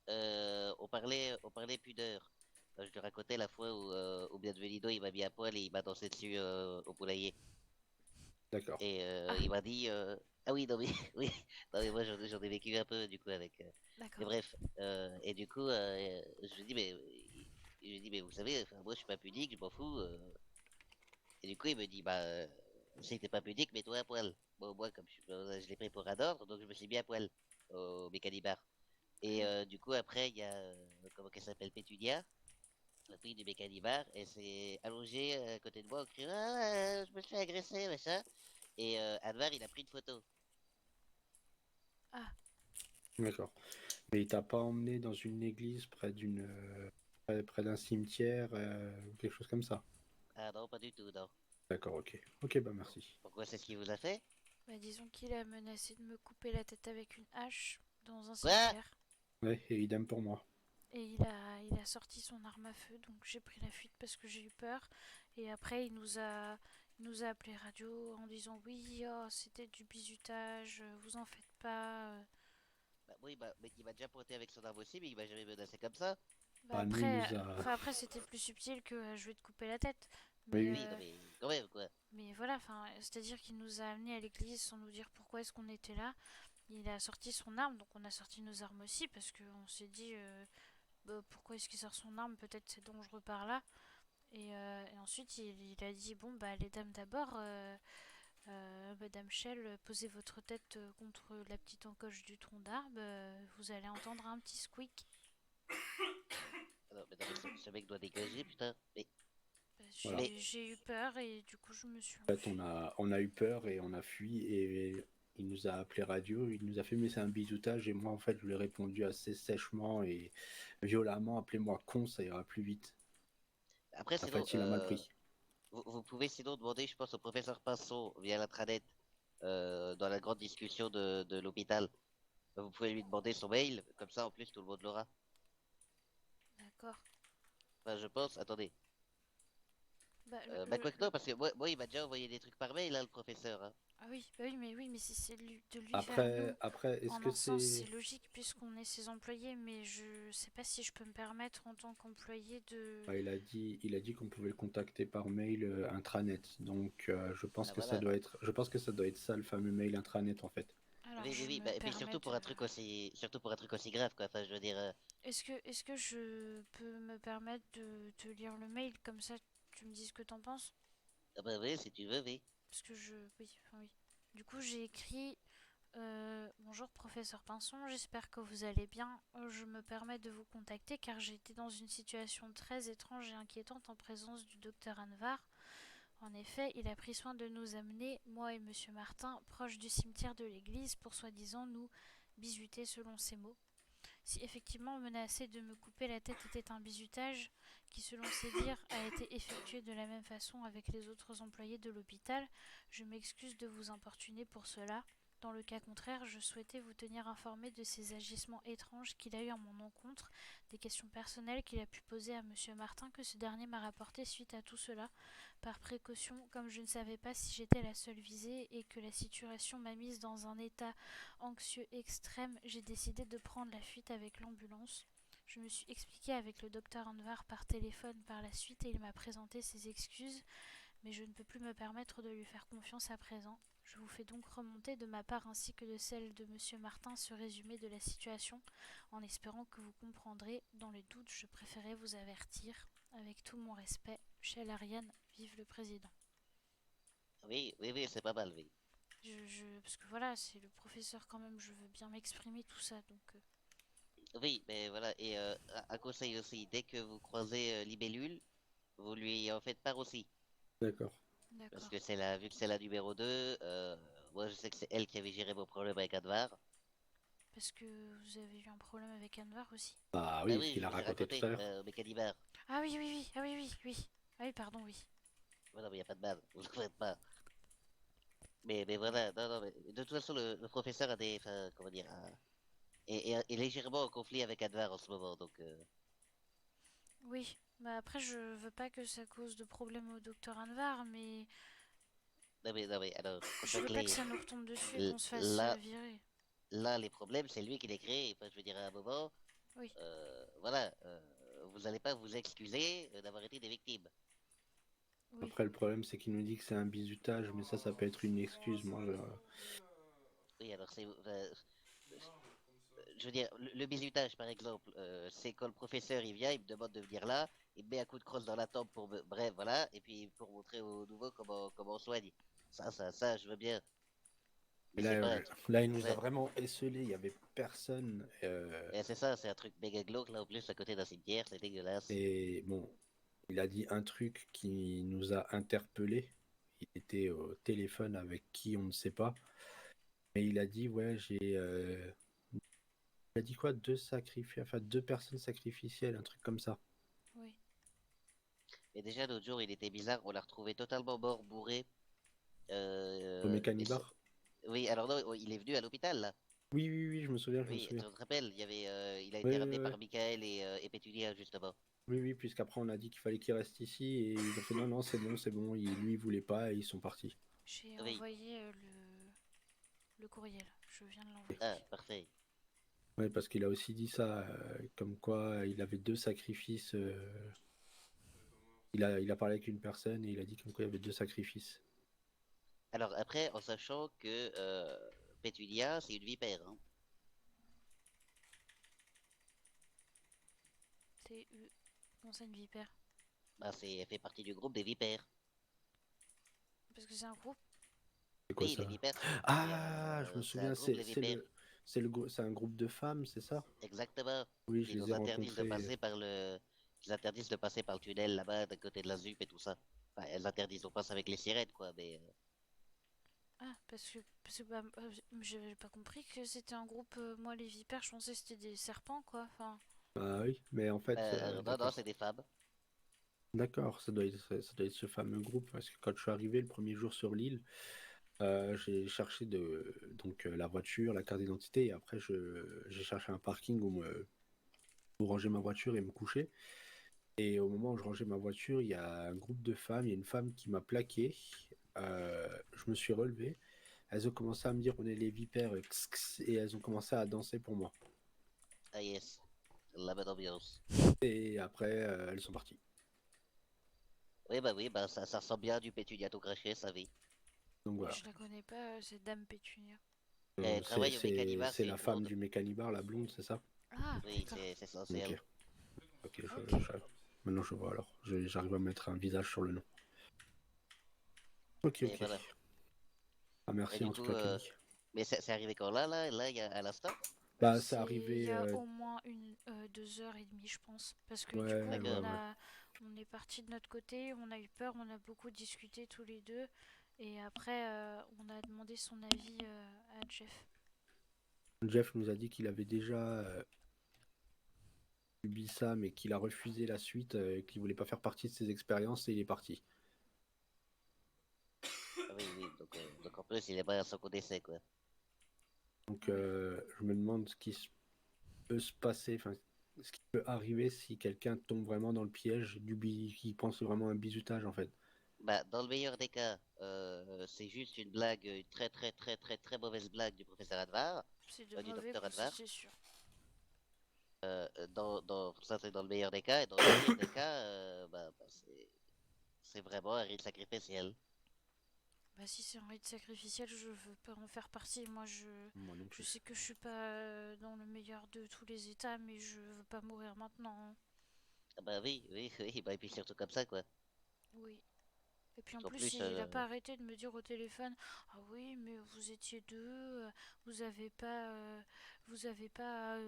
On parlait pudeur. Je te racontais la fois où Bienvenido il m'a mis à poil et il m'a dansé dessus au poulailler. D'accord. Et Ah, il m'a dit ah oui, non mais oui, non mais moi j'en ai vécu un peu du coup avec. Mais d'accord. bref, et du coup je lui dis mais vous savez, enfin, moi je suis pas pudique, je m'en fous. Et du coup il me dit bah si t'es pas pudique, mets-toi à poil. Bon moi comme je l'ai pris pour un ordre, donc je me suis mis à poil au mécanibar. Et Oui. du coup après il y a comment qu'elle s'appelle Pétunia, la fille du mécanibar, elle s'est allongée à côté de moi en criant ah, je me suis agressé machin. Et Anwar il a pris une photo. Ah, D'accord. Mais il t'a pas emmené dans une église près d'un cimetière ou quelque chose comme ça? Ah non, pas du tout, non. D'accord, ok. Ok, bah merci. Pourquoi c'est ce qu'il vous a fait? Bah, disons qu'il a menacé de me couper la tête avec une hache dans un Quoi? cimetière. Ouais, et idem pour moi. Et il a sorti son arme à feu, donc j'ai pris la fuite parce que j'ai eu peur. Et après, il nous a appelé radio en disant oui, oh, c'était du bizutage, vous en faites pas. Bah oui, bah, mais il m'a déjà pointé avec son arme aussi, mais il m'a jamais menacé comme ça. Bah Bah, nous, il après, nous a. enfin après c'était plus subtil que je vais te couper la tête. Oui, Mais, oui. Oui, non mais quand même, quoi. mais voilà, enfin, c'est-à-dire qu'il nous a amenés à l'église sans nous dire pourquoi est-ce qu'on était là. Il a sorti son arme, donc on a sorti nos armes aussi parce qu'on s'est dit bah, pourquoi est-ce qu'il sort son arme, peut-être c'est dangereux par là. Et ensuite il a dit bon bah les dames d'abord, Madame Shell, posez votre tête contre la petite encoche du tronc d'arbre, vous allez entendre un petit squeak. Ah non, mais non, mais ce mec doit dégager, putain. Bah, Voilà. Mais, j'ai eu peur et du coup je me suis En fait, enfuie. on a eu peur et on a fui et il nous a appelé radio, il nous a fait mais c'est un bisoutage et moi en fait je lui ai répondu assez sèchement et violemment, appelez-moi con, ça ira plus vite. après, En sinon, fait, il a mal pris. vous pouvez sinon demander, je pense, au professeur Pinson via l'intranet, dans la grande discussion de l'hôpital. Vous pouvez lui demander son mail, comme ça en plus tout le monde l'aura. D'accord. Enfin, je pense, attendez. Bah, Bah, quoi que non, parce que moi, il m'a déjà envoyé des trucs par mail, là, le professeur. Hein. Ah oui, bah oui, mais si c'est de lui faire Après, nous, après, est-ce en que un sens, c'est c'est. logique puisqu'on est ses employés, mais je sais pas si je peux me permettre en tant qu'employé de... Bah, il a dit qu'on pouvait le contacter par mail intranet. Donc, Ah, voilà. je pense que ça doit être ça le fameux mail intranet en fait. Alors Oui, oui, je oui, me bah, et puis permets de... surtout pour un truc aussi grave, quoi. Enfin, je veux dire, Est-ce que je peux me permettre de te lire le mail comme ça tu me dis ce que t'en penses? ah bah oui, si tu veux, oui. Parce que je... Oui, enfin oui. Du coup j'ai écrit bonjour professeur Pinson, j'espère que vous allez bien. Je me permets de vous contacter car j'ai été dans une situation très étrange et inquiétante en présence du docteur Anvar. En effet, il a pris soin de nous amener, moi et monsieur Martin, proche du cimetière de l'église pour soi-disant nous bisuter selon ses mots. Si effectivement menacer de me couper la tête était un bizutage, qui selon ses dires a été effectué de la même façon avec les autres employés de l'hôpital, je m'excuse de vous importuner pour cela. Dans le cas contraire, je souhaitais vous tenir informé de ces agissements étranges qu'il a eu en mon encontre, des questions personnelles qu'il a pu poser à monsieur Martin que ce dernier m'a rapporté suite à tout cela. Par précaution, comme je ne savais pas si j'étais la seule visée et que la situation m'a mise dans un état anxieux extrême, j'ai décidé de prendre la fuite avec l'ambulance. Je me suis expliqué avec le docteur Anvar par téléphone par la suite et il m'a présenté ses excuses, mais je ne peux plus me permettre de lui faire confiance à présent. Je vous fais donc remonter de ma part ainsi que de celle de monsieur Martin ce résumé de la situation, en espérant que vous comprendrez. Dans le doute, je préférais vous avertir. Avec tout mon respect, Shell Ariane, vive le président. Oui, oui, oui, c'est pas mal, oui. Parce que voilà, c'est le professeur quand même, je veux bien m'exprimer tout ça, donc... Oui, mais voilà, et un conseil aussi, dès que vous croisez Libellule, vous lui en faites part aussi. D'accord. Parce D'accord. que vu que c'est la numéro 2, moi je sais que c'est elle qui avait géré vos problèmes avec Advar. Parce que vous avez eu un problème avec Anvar aussi. Bah Bah oui, ce oui, qu'il je a vous ai raconté tout raconté, à l'heure. au Mécanibar. Ah oui, oui, oui, ah oui, oui, oui. Ah oui, pardon, oui. Voilà, mais y a pas de mal, vous en faites pas. Mais voilà, non, non, mais de toute façon, le professeur a des, enfin, comment dire, est légèrement en conflit avec Advar en ce moment, donc, Oui, bah après, je veux pas que ça cause de problème au docteur Anvar, mais non, mais, alors, faut je pas veux que pas que ça nous retombe dessus et qu'on se fasse là, virer. là, les problèmes, c'est lui qui les crée, enfin, je veux dire, à un moment, Oui, voilà, vous allez pas vous excuser d'avoir été des victimes. oui. Après, le problème, c'est qu'il nous dit que c'est un bizutage, mais ça peut être une excuse. Moi, Oui, alors c'est, enfin, je veux dire, le bizutage, par exemple, c'est quand le professeur il vient, il me demande de venir là, il me met un coup de crosse dans la tempe bref, voilà, et puis pour montrer aux nouveaux comment on soigne. Ça, je veux bien. Et Mais c'est pas un truc. là, il nous a Ouais, vraiment esselé. Il y avait personne. et c'est ça, c'est un truc méga glauque là en plus à côté d'un cimetière, c'est dégueulasse. Et bon, il a dit un truc qui nous a interpellés. Il était au téléphone avec qui on ne sait pas. Et il a dit, ouais, j'ai a dit quoi? Deux sacrifiés, enfin deux personnes sacrificielles, un truc comme ça. Oui. Et déjà, l'autre jour, il était bizarre, on l'a retrouvé totalement mort, bourré. Au Euh, et c'est- Mécanibar? Oui, alors non, il est venu à l'hôpital, là. Oui, oui, oui, je me souviens, je me Oui, tu souviens. te rappelles, il a Oui, été oui, ramené oui. par Michael et Pétunia, justement. Oui, oui, puisqu'après on a dit qu'il fallait qu'il reste ici et ils ont fait non, non, c'est bon. Lui, il voulait pas et ils sont partis. J'ai Oui, envoyé le courriel. Je viens de l'envoyer. ah, parfait. Oui, parce qu'il a aussi dit ça, comme quoi il avait deux sacrifices. Il a parlé avec une personne et il a dit comme quoi il y avait deux sacrifices. Alors après, en sachant que Pétunia, c'est une vipère, hein. TU. Comment ça, une vipère? Bah, elle fait partie du groupe des vipères. Parce que c'est un groupe. C'est quoi Oui, ça? les vipères, Ah, je me c'est un souviens, groupe, les vipères. c'est un groupe de femmes, c'est ça? Exactement. Oui, je Ils les nous ai interdisent de rencontrées. passer par ils interdisent de passer par le tunnel là-bas, d'un côté de la ZUP et tout ça. Enfin, elles interdisent, on passe avec les sirènes, quoi, mais... Ah, parce que bah, j'avais pas compris que c'était un groupe. Moi, les vipères, je pensais que c'était des serpents, quoi. Enfin, Ah oui, mais en fait, non, non, d'accord. c'est des femmes. D'accord, ça doit être ce fameux groupe, parce que quand je suis arrivé le premier jour sur l'île, j'ai cherché donc la voiture, la carte d'identité, et après j'ai cherché un parking où ranger ma voiture et me coucher. Et au moment où je rangeais ma voiture, il y a un groupe de femmes, il y a une femme qui m'a plaqué. Je me suis relevé. Elles ont commencé à me dire on est les vipères, x, x, et elles ont commencé à danser pour moi. Ah yes, la bonne ambiance. Et après, elles sont parties. Oui, bah, ça ressemble bien à du pétunia tout craché, ça vie. Donc mais voilà. je la connais pas, cette dame Pétunia. Elle travaille au Mécanibar, C'est c'est la une femme blonde. du mécanibar, la blonde, c'est ça? Ah, Oui, d'accord. c'est censé Ok, elle. ok, Ok. maintenant je vois alors. J'arrive à mettre un visage sur le nom. Ok, Et ok. voilà. Ah, Et merci du en tout coup, cas, Kenny. mais c'est arrivé quand là, il y a, à l'instant? Bah, c'est C'est il y arrivé. a au moins 2 heures et demie, je pense. Parce que du coup, Ouais, ouais, D'accord. ouais. on est parti de notre côté, on a eu peur, on a beaucoup discuté tous les deux. Et après, on a demandé son avis à Jeff. Jeff nous a dit qu'il avait déjà subi ça, mais qu'il a refusé la suite, qu'il voulait pas faire partie de ses expériences et il est parti. Ah oui, oui, donc en plus, il est pas à son coup d'essai, quoi. Donc, Oui. je me demande ce qui peut se passer, enfin, ce qui peut arriver si quelqu'un tombe vraiment dans le piège qui pense vraiment à un bizutage en fait. Bah, dans le meilleur des cas, c'est juste une blague, une très très très très très mauvaise blague du professeur Advar, C'est de du mauvais docteur goût, ça Advar. c'est sûr. Ça c'est dans le meilleur des cas, et dans le pire des cas, c'est vraiment un rite sacrificiel. Bah si c'est un rite sacrificiel, je veux pas en faire partie. Moi, Moi non je plus. sais que je suis pas dans le meilleur de tous les états, mais je veux pas mourir maintenant, hein. Ah bah oui, oui, oui, bah et puis surtout comme ça, quoi. Oui. Et puis en En plus, plus, il a pas arrêté de me dire au téléphone, ah oui, mais vous étiez deux, vous avez pas, vous avez pas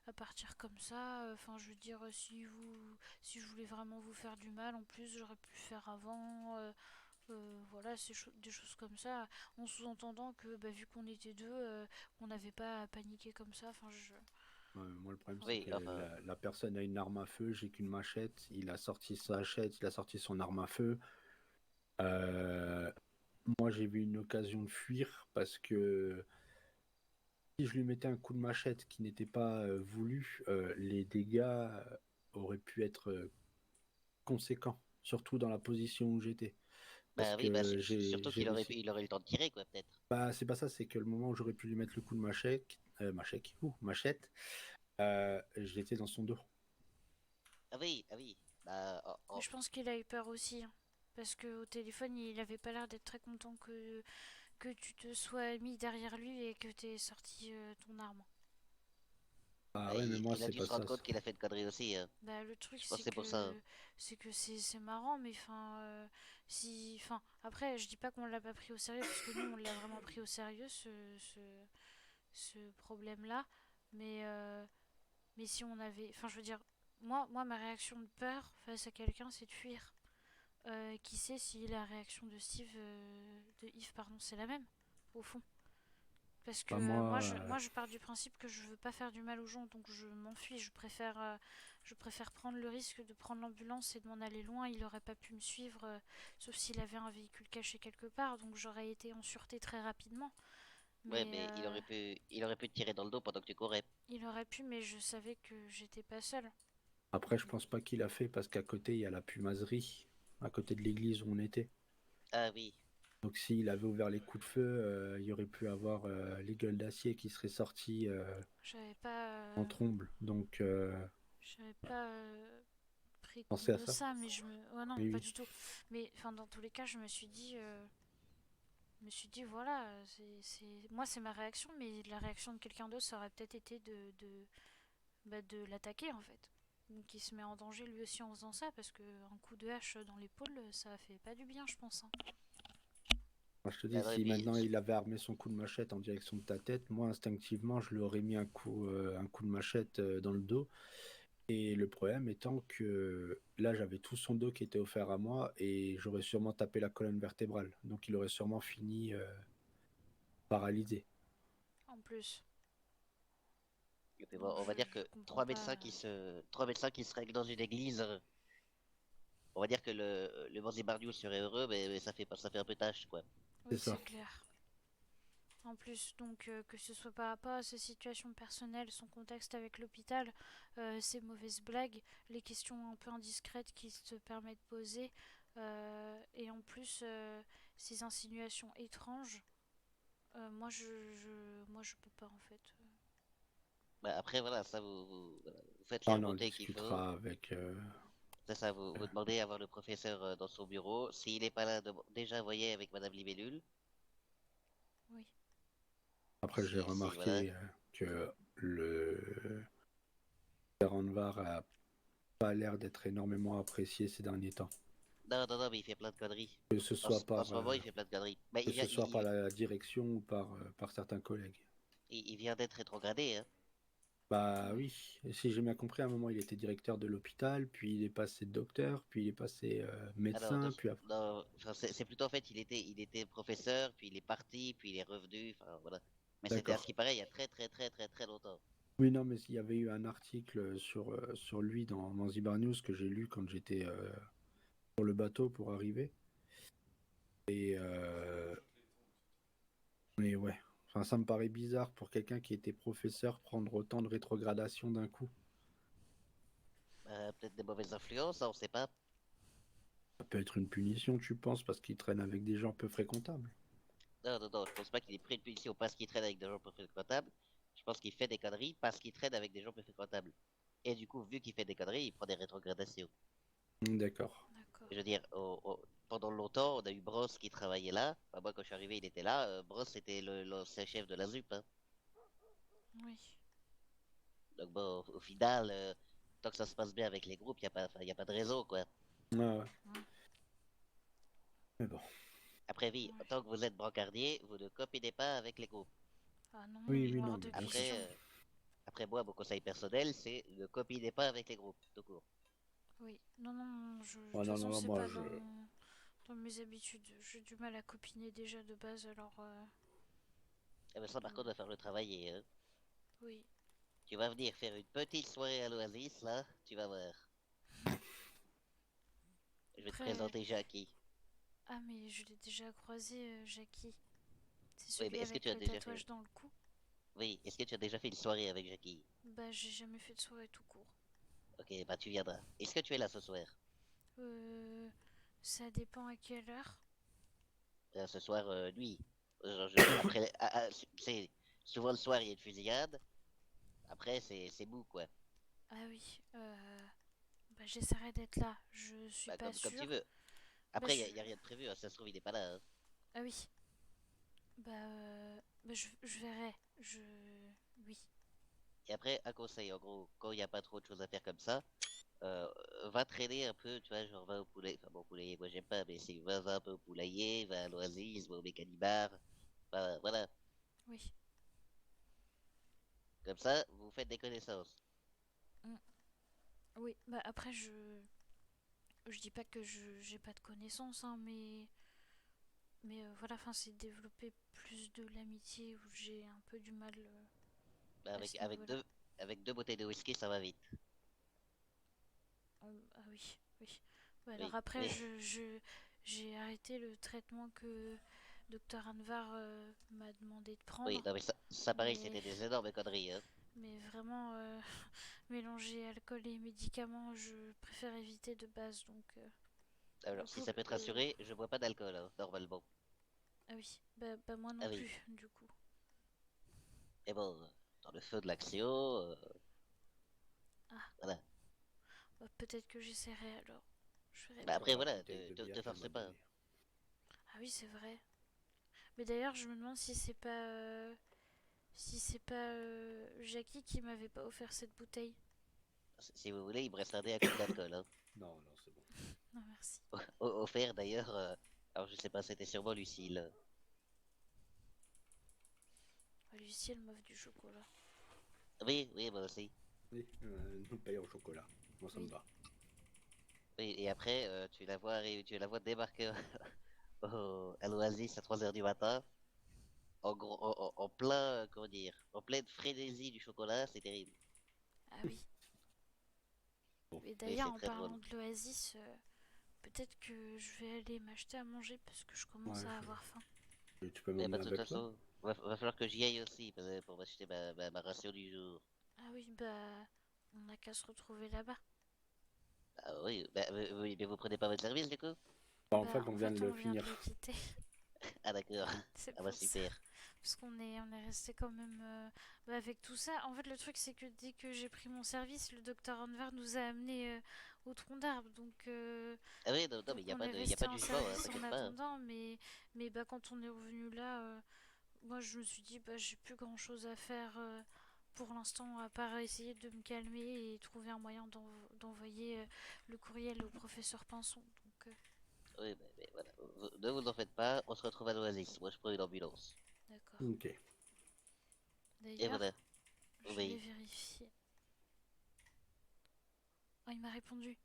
à partir comme ça. Enfin, je veux dire, si je voulais vraiment vous faire du mal, en plus, j'aurais pu le faire avant. Voilà, des choses comme ça, en sous-entendant que bah, vu qu'on était deux, on n'avait pas à paniquer comme ça. Enfin, Moi, le problème, c'est oui, que enfin, la personne a une arme à feu, j'ai qu'une machette. Il a sorti sa hachette, il a sorti son arme à feu. Euh, Moi, j'ai vu une occasion de fuir parce que si je lui mettais un coup de machette qui n'était pas voulu, les dégâts auraient pu être conséquents, surtout dans la position où j'étais. Parce bah oui, bah que surtout j'ai réussi. il aurait eu le temps de tirer, quoi, peut-être. Bah, c'est pas ça, c'est que le moment où j'aurais pu lui mettre le coup de machette, j'étais dans son dos. Ah oui, bah, je pense qu'il a eu peur aussi, hein. Parce que au téléphone, il avait pas l'air d'être très content que tu te sois mis derrière lui et que t'aies sorti ton arme. Ah bah, ouais, mais moi, il a c'est dû pas se rendre ça. compte qu'il a fait une connerie aussi, hein. Bah, le truc, Je pense que c'est pour ça, hein. c'est marrant, mais enfin, si, enfin, après, je dis pas qu'on l'a pas pris au sérieux, parce que nous, on l'a vraiment pris au sérieux, ce problème-là. Mais, mais si on avait, enfin, je veux dire, moi, ma réaction de peur face à quelqu'un, c'est de fuir. Qui sait si la réaction de Yves, pardon, c'est la même, au fond. Parce que Bah, moi, moi, je pars du principe que je veux pas faire du mal aux gens, donc je m'enfuis. Je préfère prendre le risque de prendre l'ambulance et de m'en aller loin. Il aurait pas pu me suivre, sauf s'il avait un véhicule caché quelque part, donc j'aurais été en sûreté très rapidement. Ouais, Mais mais il aurait pu te tirer dans le dos pendant que tu courais. il aurait pu, mais je savais que j'étais pas seule. après, je pense pas qu'il a fait parce qu'à côté, il y a la pumaserie, à côté de l'église où on était. Ah oui. Donc s'il avait ouvert les coups de feu, il y aurait pu avoir les gueules d'acier qui seraient sorties J'avais pas, en trombe. Donc j'avais pas pris compte pensez à de ça. ça, mais je me, oh non, Oui, pas oui. du tout. Mais enfin, dans tous les cas, voilà, moi c'est ma réaction, mais la réaction de quelqu'un d'autre, ça aurait peut-être été de l'attaquer en fait. Donc il se met en danger lui aussi en faisant ça, parce que un coup de hache dans l'épaule, ça fait pas du bien, je pense, hein. Moi, je te dis, Ah non, et si puis, maintenant il avait armé son coup de machette en direction de ta tête, moi instinctivement, je lui aurais mis un coup de machette dans le dos. Et le problème étant que là, j'avais tout son dos qui était offert à moi et j'aurais sûrement tapé la colonne vertébrale. Donc il aurait sûrement fini paralysé. En plus. et puis bon, Donc on va dire je que comprends pas. trois médecins qui se règlent dans une église, on va dire que le Bardiou serait heureux, mais ça fait un peu tâche, quoi. C'est Oui, ça. c'est clair. En plus, donc que ce soit par rapport à sa situation personnelle, son contexte avec l'hôpital, ses mauvaises blagues, les questions un peu indiscrètes qu'il se permet de poser, et en plus ses insinuations étranges, moi je peux pas en fait. Bah, après, voilà, ça, voilà, vous faites les Ah non, on le remontées qu'il faut. discutera avec. C'est ça, vous demandez à voir le professeur dans son bureau. S'il n'est pas là, déjà, voyez avec Madame Libellule. Oui, Après, j'ai Voilà. remarqué que le Ranvar a pas l'air d'être énormément apprécié ces derniers temps. Non, non, non, mais il fait plein de conneries. Que ce soit En par, ce moment, il fait plein de conneries. Mais que ce soit par la direction ou par certains collègues. il vient d'être rétrogradé, hein. Bah oui, oui, et si j'ai bien compris, à un moment il était directeur de l'hôpital, puis il est passé docteur, puis il est passé Alors, médecin, puis après... non, enfin, c'est plutôt en fait, il était professeur, puis il est parti, puis il est revenu, enfin voilà. Mais c'était à ce D'accord. qui paraît il y a très longtemps. Oui, non, mais il y avait eu un article sur lui dans Zibar News que j'ai lu quand j'étais sur le bateau pour arriver. Et, mais ouais, enfin, ça me paraît bizarre pour quelqu'un qui était professeur prendre autant de rétrogradation d'un coup. Peut-être des mauvaises influences, hein, on sait pas. Ça peut être une punition, tu penses, parce qu'il traîne avec des gens peu fréquentables. Non, non, non, je pense pas qu'il ait pris une punition parce qu'il traîne avec des gens peu fréquentables. Je pense qu'il fait des conneries parce qu'il traîne avec des gens peu fréquentables. Et du coup, vu qu'il fait des conneries, il prend des rétrogradations. D'accord. d'accord. Je veux dire, pendant longtemps, on a eu Bros qui travaillait là. Enfin, moi, quand je suis arrivé, il était là. Bros, c'était l'ancien chef de la ZUP, hein. Oui, Donc bon, au final, tant que ça se passe bien avec les groupes, y a pas de raison, quoi. Ouais, ouais. hein, Mais bon. Après, oui, ouais. tant que vous êtes brancardier, vous ne coopérez pas avec les groupes. Ah Oui, oui, non, non, hors de mais bien sûr. Après, question. moi, mon conseil personnel, c'est ne coopérez pas avec les groupes, tout court. Oui, non, non, de Oh, toute non, façon, non, non, c'est moi, pas je... dans mes habitudes. J'ai du mal à copiner déjà de base, alors Et ben ça, par contre, va faire le travailler, hein. oui. Tu vas venir faire une petite soirée à l'Oasis, là, tu vas voir. Je vais te Après, présenter Jackie. ah, mais je l'ai déjà croisé, Jackie. C'est Oui, mais celui est-ce que tu avec as le déjà fait... tatouage dans le cou. Oui, est-ce que tu as déjà fait une soirée avec Jackie? Bah, j'ai jamais fait de soirée tout court. Ok, bah tu viendras. Est-ce que tu es là ce soir? Euh, ça dépend à quelle heure. Ce soir, nuit. Après, c'est souvent le soir, il y a une fusillade. Après, c'est mou, quoi. Ah oui, bah, j'essaierai d'être là. Je suis Bah, pas comme tu sûre. veux. Bah, Après, y a rien de prévu, hein. Ça se trouve, il est pas là, hein. ah oui, bah, je verrai. Oui, Et après, un conseil, en gros, quand il n'y a pas trop de choses à faire comme ça, euh, va traîner un peu, tu vois, genre va au poulet. Enfin, bon, au poulailler, moi j'aime pas, mais c'est va un peu au poulailler, va à l'Oasis, va au Mécanibar. Voilà. oui. Comme ça, vous faites des connaissances. Mm. Oui, bah après, je dis pas que j'ai pas de connaissances, hein, mais Mais voilà, enfin, c'est développer plus de l'amitié où j'ai un peu du mal Bah, à ce niveau-là. avec deux bouteilles de whisky, ça va vite. Ah oui, oui. Ouais, alors Oui, après, oui, j'ai arrêté le traitement que Docteur Anvar m'a demandé de oui, prendre. non, mais ça pareil, Mais, c'était des énormes conneries, hein. mais vraiment, mélanger alcool et médicaments, je préfère éviter de base. Donc, du Alors, si coup, ça peut te rassurer, je bois pas d'alcool, hein, normalement. ah oui, bah moi non Ah oui, plus, du coup. et bon, dans le feu de l'action, Ah, voilà. bah, peut-être que j'essaierai alors. Je ferai Bah pas. après, Voilà, la voilà, bouteille de te bière qu'elle force m'a pas. donnée. Ah oui, c'est vrai. Mais d'ailleurs, je me demande si c'est pas Jackie qui m'avait pas offert cette bouteille. Si vous voulez, il me reste un dé à coupe d'alcool, hein. Non, non, c'est bon. Non, merci. Offert d'ailleurs, alors je sais pas, c'était sûrement Lucille. Ah, Lucie, elle m'offre du chocolat. Oui, oui, moi aussi. Oui, nous paye au chocolat. Moi, ça me Oui. va. Oui, et après, tu la vois débarquer à l'Oasis à 3 heures du matin, en plein, comment dire, en pleine frénésie du chocolat, c'est terrible. Ah oui. Bon, Et Mais d'ailleurs, c'est en très drôle. parlant de l'Oasis, peut-être que je vais aller m'acheter à manger parce que je commence ouais, à avoir faim. tu peux Mais bah, m'emmener de toute avec toi? façon, va falloir que j'y aille aussi pour m'acheter ma ration du jour. Ah oui, bah, on n'a qu'à se retrouver là-bas. Ah oui, oui, mais vous prenez pas votre service du coup? Bah, en Bah, fait, on en vient de fait, le on vient de finir. le quitter. Ah d'accord. C'est Ah bah pour ça. super. Parce on est resté quand même bah, avec tout ça. En fait, le truc, c'est que dès que j'ai pris mon service, le docteur Anvar nous a amenés au tronc d'arbre. Ah oui, non, non, mais Donc, on est y a pas resté de en jugement, hein, service en t'inquiète pas, hein. attendant. Mais bah, quand on est revenu là, moi, je me suis dit, bah, j'ai plus grand chose à faire pour l'instant, à part essayer de me calmer et trouver un moyen d'envoyer le courriel au professeur Pinson. Oui, mais voilà. Ne vous en faites pas, on se retrouve à l'Oasis. Moi je prends une ambulance. D'accord. Ok. Et D'ailleurs, voilà. je vais Oui. vérifier. Oh, il m'a répondu.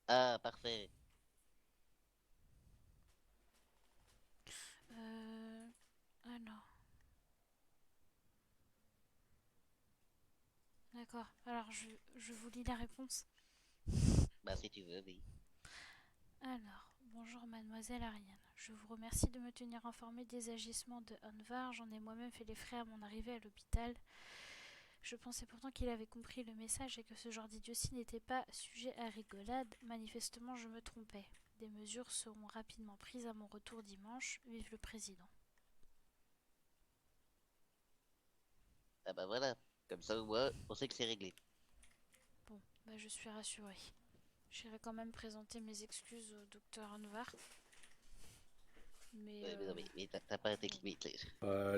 Ah, parfait. Alors, d'accord. Alors, je vous lis la réponse. Bah si tu veux, oui. Alors, bonjour mademoiselle Ariane. Je vous remercie de me tenir informée des agissements de Anvar. J'en ai moi-même fait les frais à mon arrivée à l'hôpital. Je pensais pourtant qu'il avait compris le message et que ce genre d'idiotie n'était pas sujet à rigolade. Manifestement, je me trompais. Des mesures seront rapidement prises à mon retour dimanche. Vive le président. Ah bah voilà. Comme ça au moins, on sait que c'est réglé. Bon, bah je suis rassurée. J'irai quand même présenter mes excuses au docteur Anvar. Mais Mais non, mais t'as pas à bon.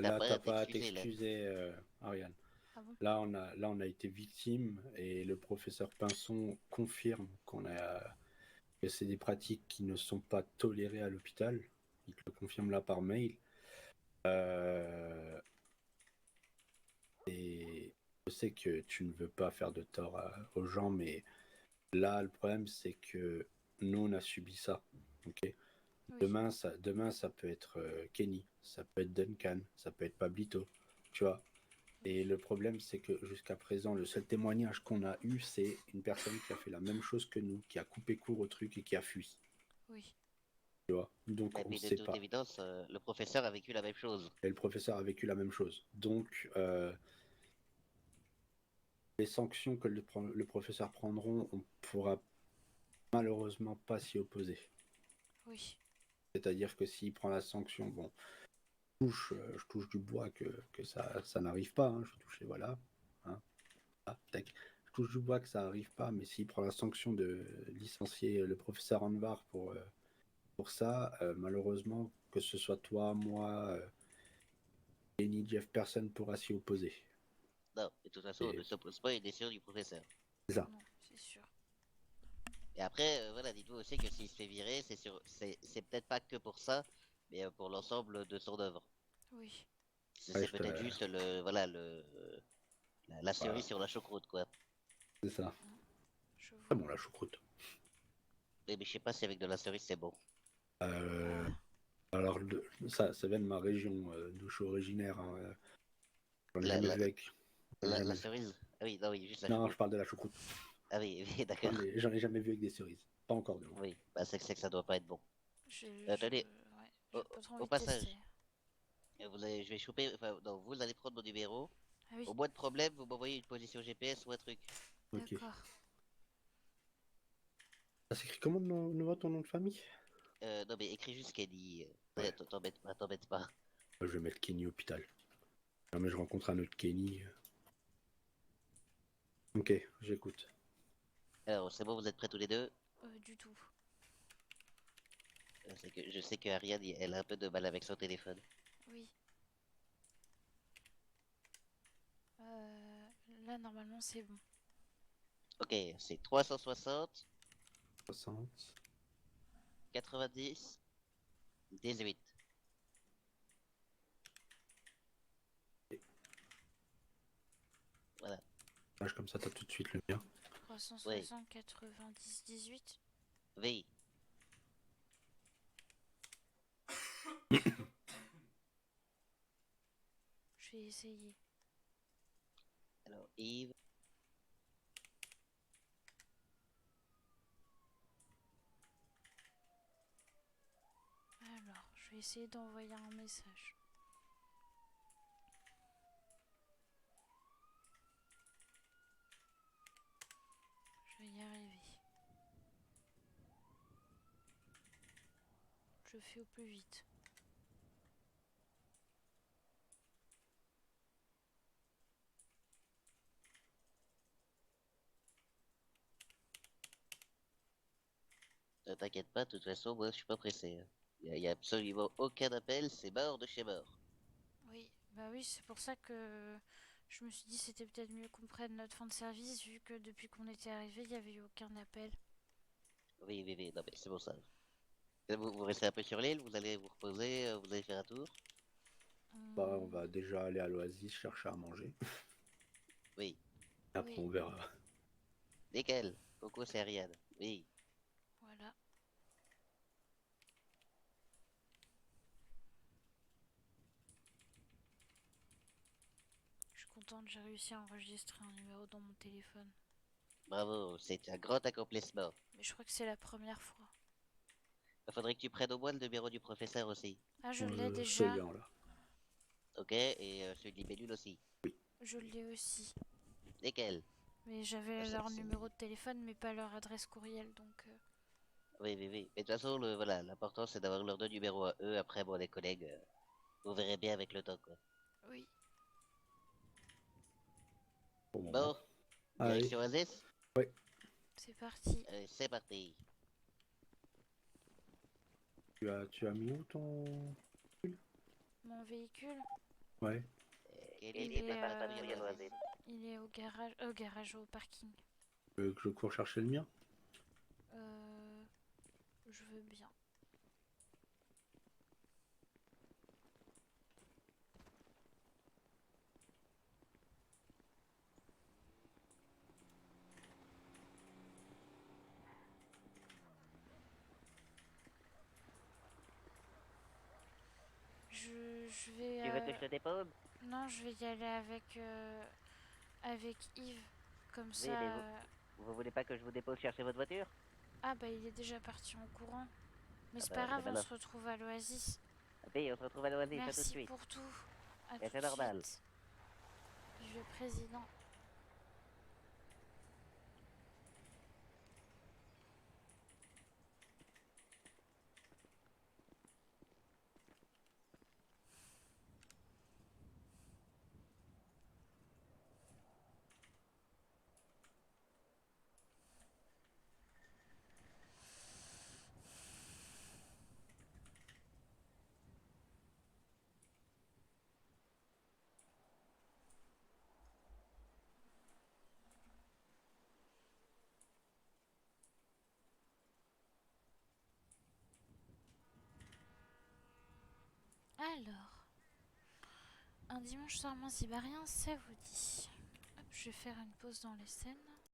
t'as Là, pas t'as à pas à t'excuser là. t'excuser, Ariane. Ah bon? Là, on a été victime et le professeur Pinson confirme que c'est des pratiques qui ne sont pas tolérées à l'hôpital. Il te le confirme là par mail. Euh, et je sais que tu ne veux pas faire de tort aux gens, mais là, le problème, c'est que nous, on a subi ça. Ok. Oui, Demain, ça peut être Kenny, ça peut être Duncan, ça peut être Pablito, tu vois. Et oui, le problème, c'est que jusqu'à présent, le seul témoignage qu'on a eu, c'est une personne qui a fait la même chose que nous, qui a coupé court au truc et qui a fui, oui, tu vois. Donc, Mais on ne puis de sait toute pas. évidence, le professeur a vécu la même chose. Et le professeur a vécu la même chose. Donc, les sanctions que le professeur prendront, on pourra malheureusement pas s'y opposer. oui, C'est-à-dire que s'il prend la sanction, bon, je touche du bois que ça n'arrive pas, hein, je touche les voilà. Hein, ah, tac. Je touche du bois que ça n'arrive pas, mais s'il prend la sanction de licencier le professeur Anvar pour ça, malheureusement, que ce soit toi, moi, Lenny, Jeff, personne pourra s'y opposer. Non, de toute façon, on ne Et s'oppose pas à une décision du professeur. c'est ça, non, c'est sûr. Et après, voilà, dites-vous aussi que s'il se fait virer, c'est peut-être pas que pour ça, mais pour l'ensemble de son œuvre. Oui, ouais, C'est peut-être juste voilà, la cerise voilà, sur la choucroute, quoi. c'est ça. je Ah vois. bon, la choucroute. Mais je sais pas si avec de la cerise c'est bon. Euh, Bah, Alors, ça vient de ma région, d'où je suis originaire. Hein, j'en ai La, jamais la, vu avec. J'en ai la jamais vu. cerise? Ah oui, non, oui, juste la Non, je choucroute. parle de la choucroute. Ah oui, oui, d'accord. J'en ai jamais vu avec des cerises. Pas encore de moins. Oui, bah c'est que ça doit pas être bon. Attendez, Ouais, au, j'ai pas trop au envie de tester. passage, je vais choper, enfin, non, vous allez prendre mon numéro. Ah oui, Au moins de problème, vous m'envoyez une position GPS ou un truc. Ok. d'accord. Ça s'écrit comment de nouveau ton nom de famille? Non mais écris juste Kenny. Ouais. T'embête pas. Moi, je vais mettre Kenny Hôpital. Non, mais je rencontre un autre Kenny. Ok, j'écoute. Alors, c'est bon, vous êtes prêts tous les deux? Du tout. Je sais que Ariane, elle a un peu de mal avec son téléphone. Oui. Là, normalement, c'est bon. Ok, c'est 360, 60. 90, 18. Voilà. Comme ça, t'as tout de suite le mien. 360, 90, 18. Oui. Je vais essayer. Alors, Yves. Alors, je vais essayer d'envoyer un message. Je vais y arriver. Je fais au plus vite. Ne t'inquiète pas, de toute façon, moi, je suis pas pressé. Y a absolument aucun appel, c'est mort de chez mort. Oui, bah oui, c'est pour ça que je me suis dit c'était peut-être mieux qu'on prenne notre fin de service vu que depuis qu'on était arrivé, il n'y avait eu aucun appel. Oui, oui, oui, non mais c'est bon ça. Vous restez un peu sur l'île, vous allez vous reposer, vous allez faire un tour? Bah, on va déjà aller à l'Oasis chercher à manger. Oui. Après, Oui, on verra. Nickel. Coco, c'est Ariane. Oui. voilà. Je suis contente, j'ai réussi à enregistrer un numéro dans mon téléphone. Bravo, c'est un grand accomplissement. Mais je crois que c'est la première fois. Il faudrait que tu prennes au moins le numéro du professeur aussi. Ah, je l'ai déjà. Celui-là. Ok? Et celui de Libellule aussi. Je l'ai aussi. Nickel. Mais j'avais Ça, leur c'est- numéro de téléphone, mais pas leur adresse courriel, donc... Oui, oui, oui. Mais de toute façon, voilà, l'important c'est d'avoir leurs deux numéros à eux. Après, bon, les collègues, vous verrez bien avec le temps, quoi. Oui. Pour le moment. Bon, Allez. direction Oasis? Ouais. C'est parti. Allez, c'est parti. Tu as mis où ton. Mon véhicule, Ouais. Kelly, prépare ta vie à l'Oasis. il est au parking. Tu veux que je cours chercher le mien? Euh, je veux bien. Je vais... Tu veux que je te dépose? Non, je vais y aller avec Yves. Comme ça... Oui, mais vous voulez pas que je vous dépose chercher votre voiture? Ah bah il est déjà parti en courant. Mais Ah c'est pas bah, grave, on là. se retrouve à l'Oasis. Oui, on se retrouve à l'Oasis, à tout de Merci suite. pour tout. À Et tout c'est de normal. suite. Vieux président. Alors, un dimanche soir moins sibérien, ça vous dit? Hop, je vais faire une pause dans les scènes.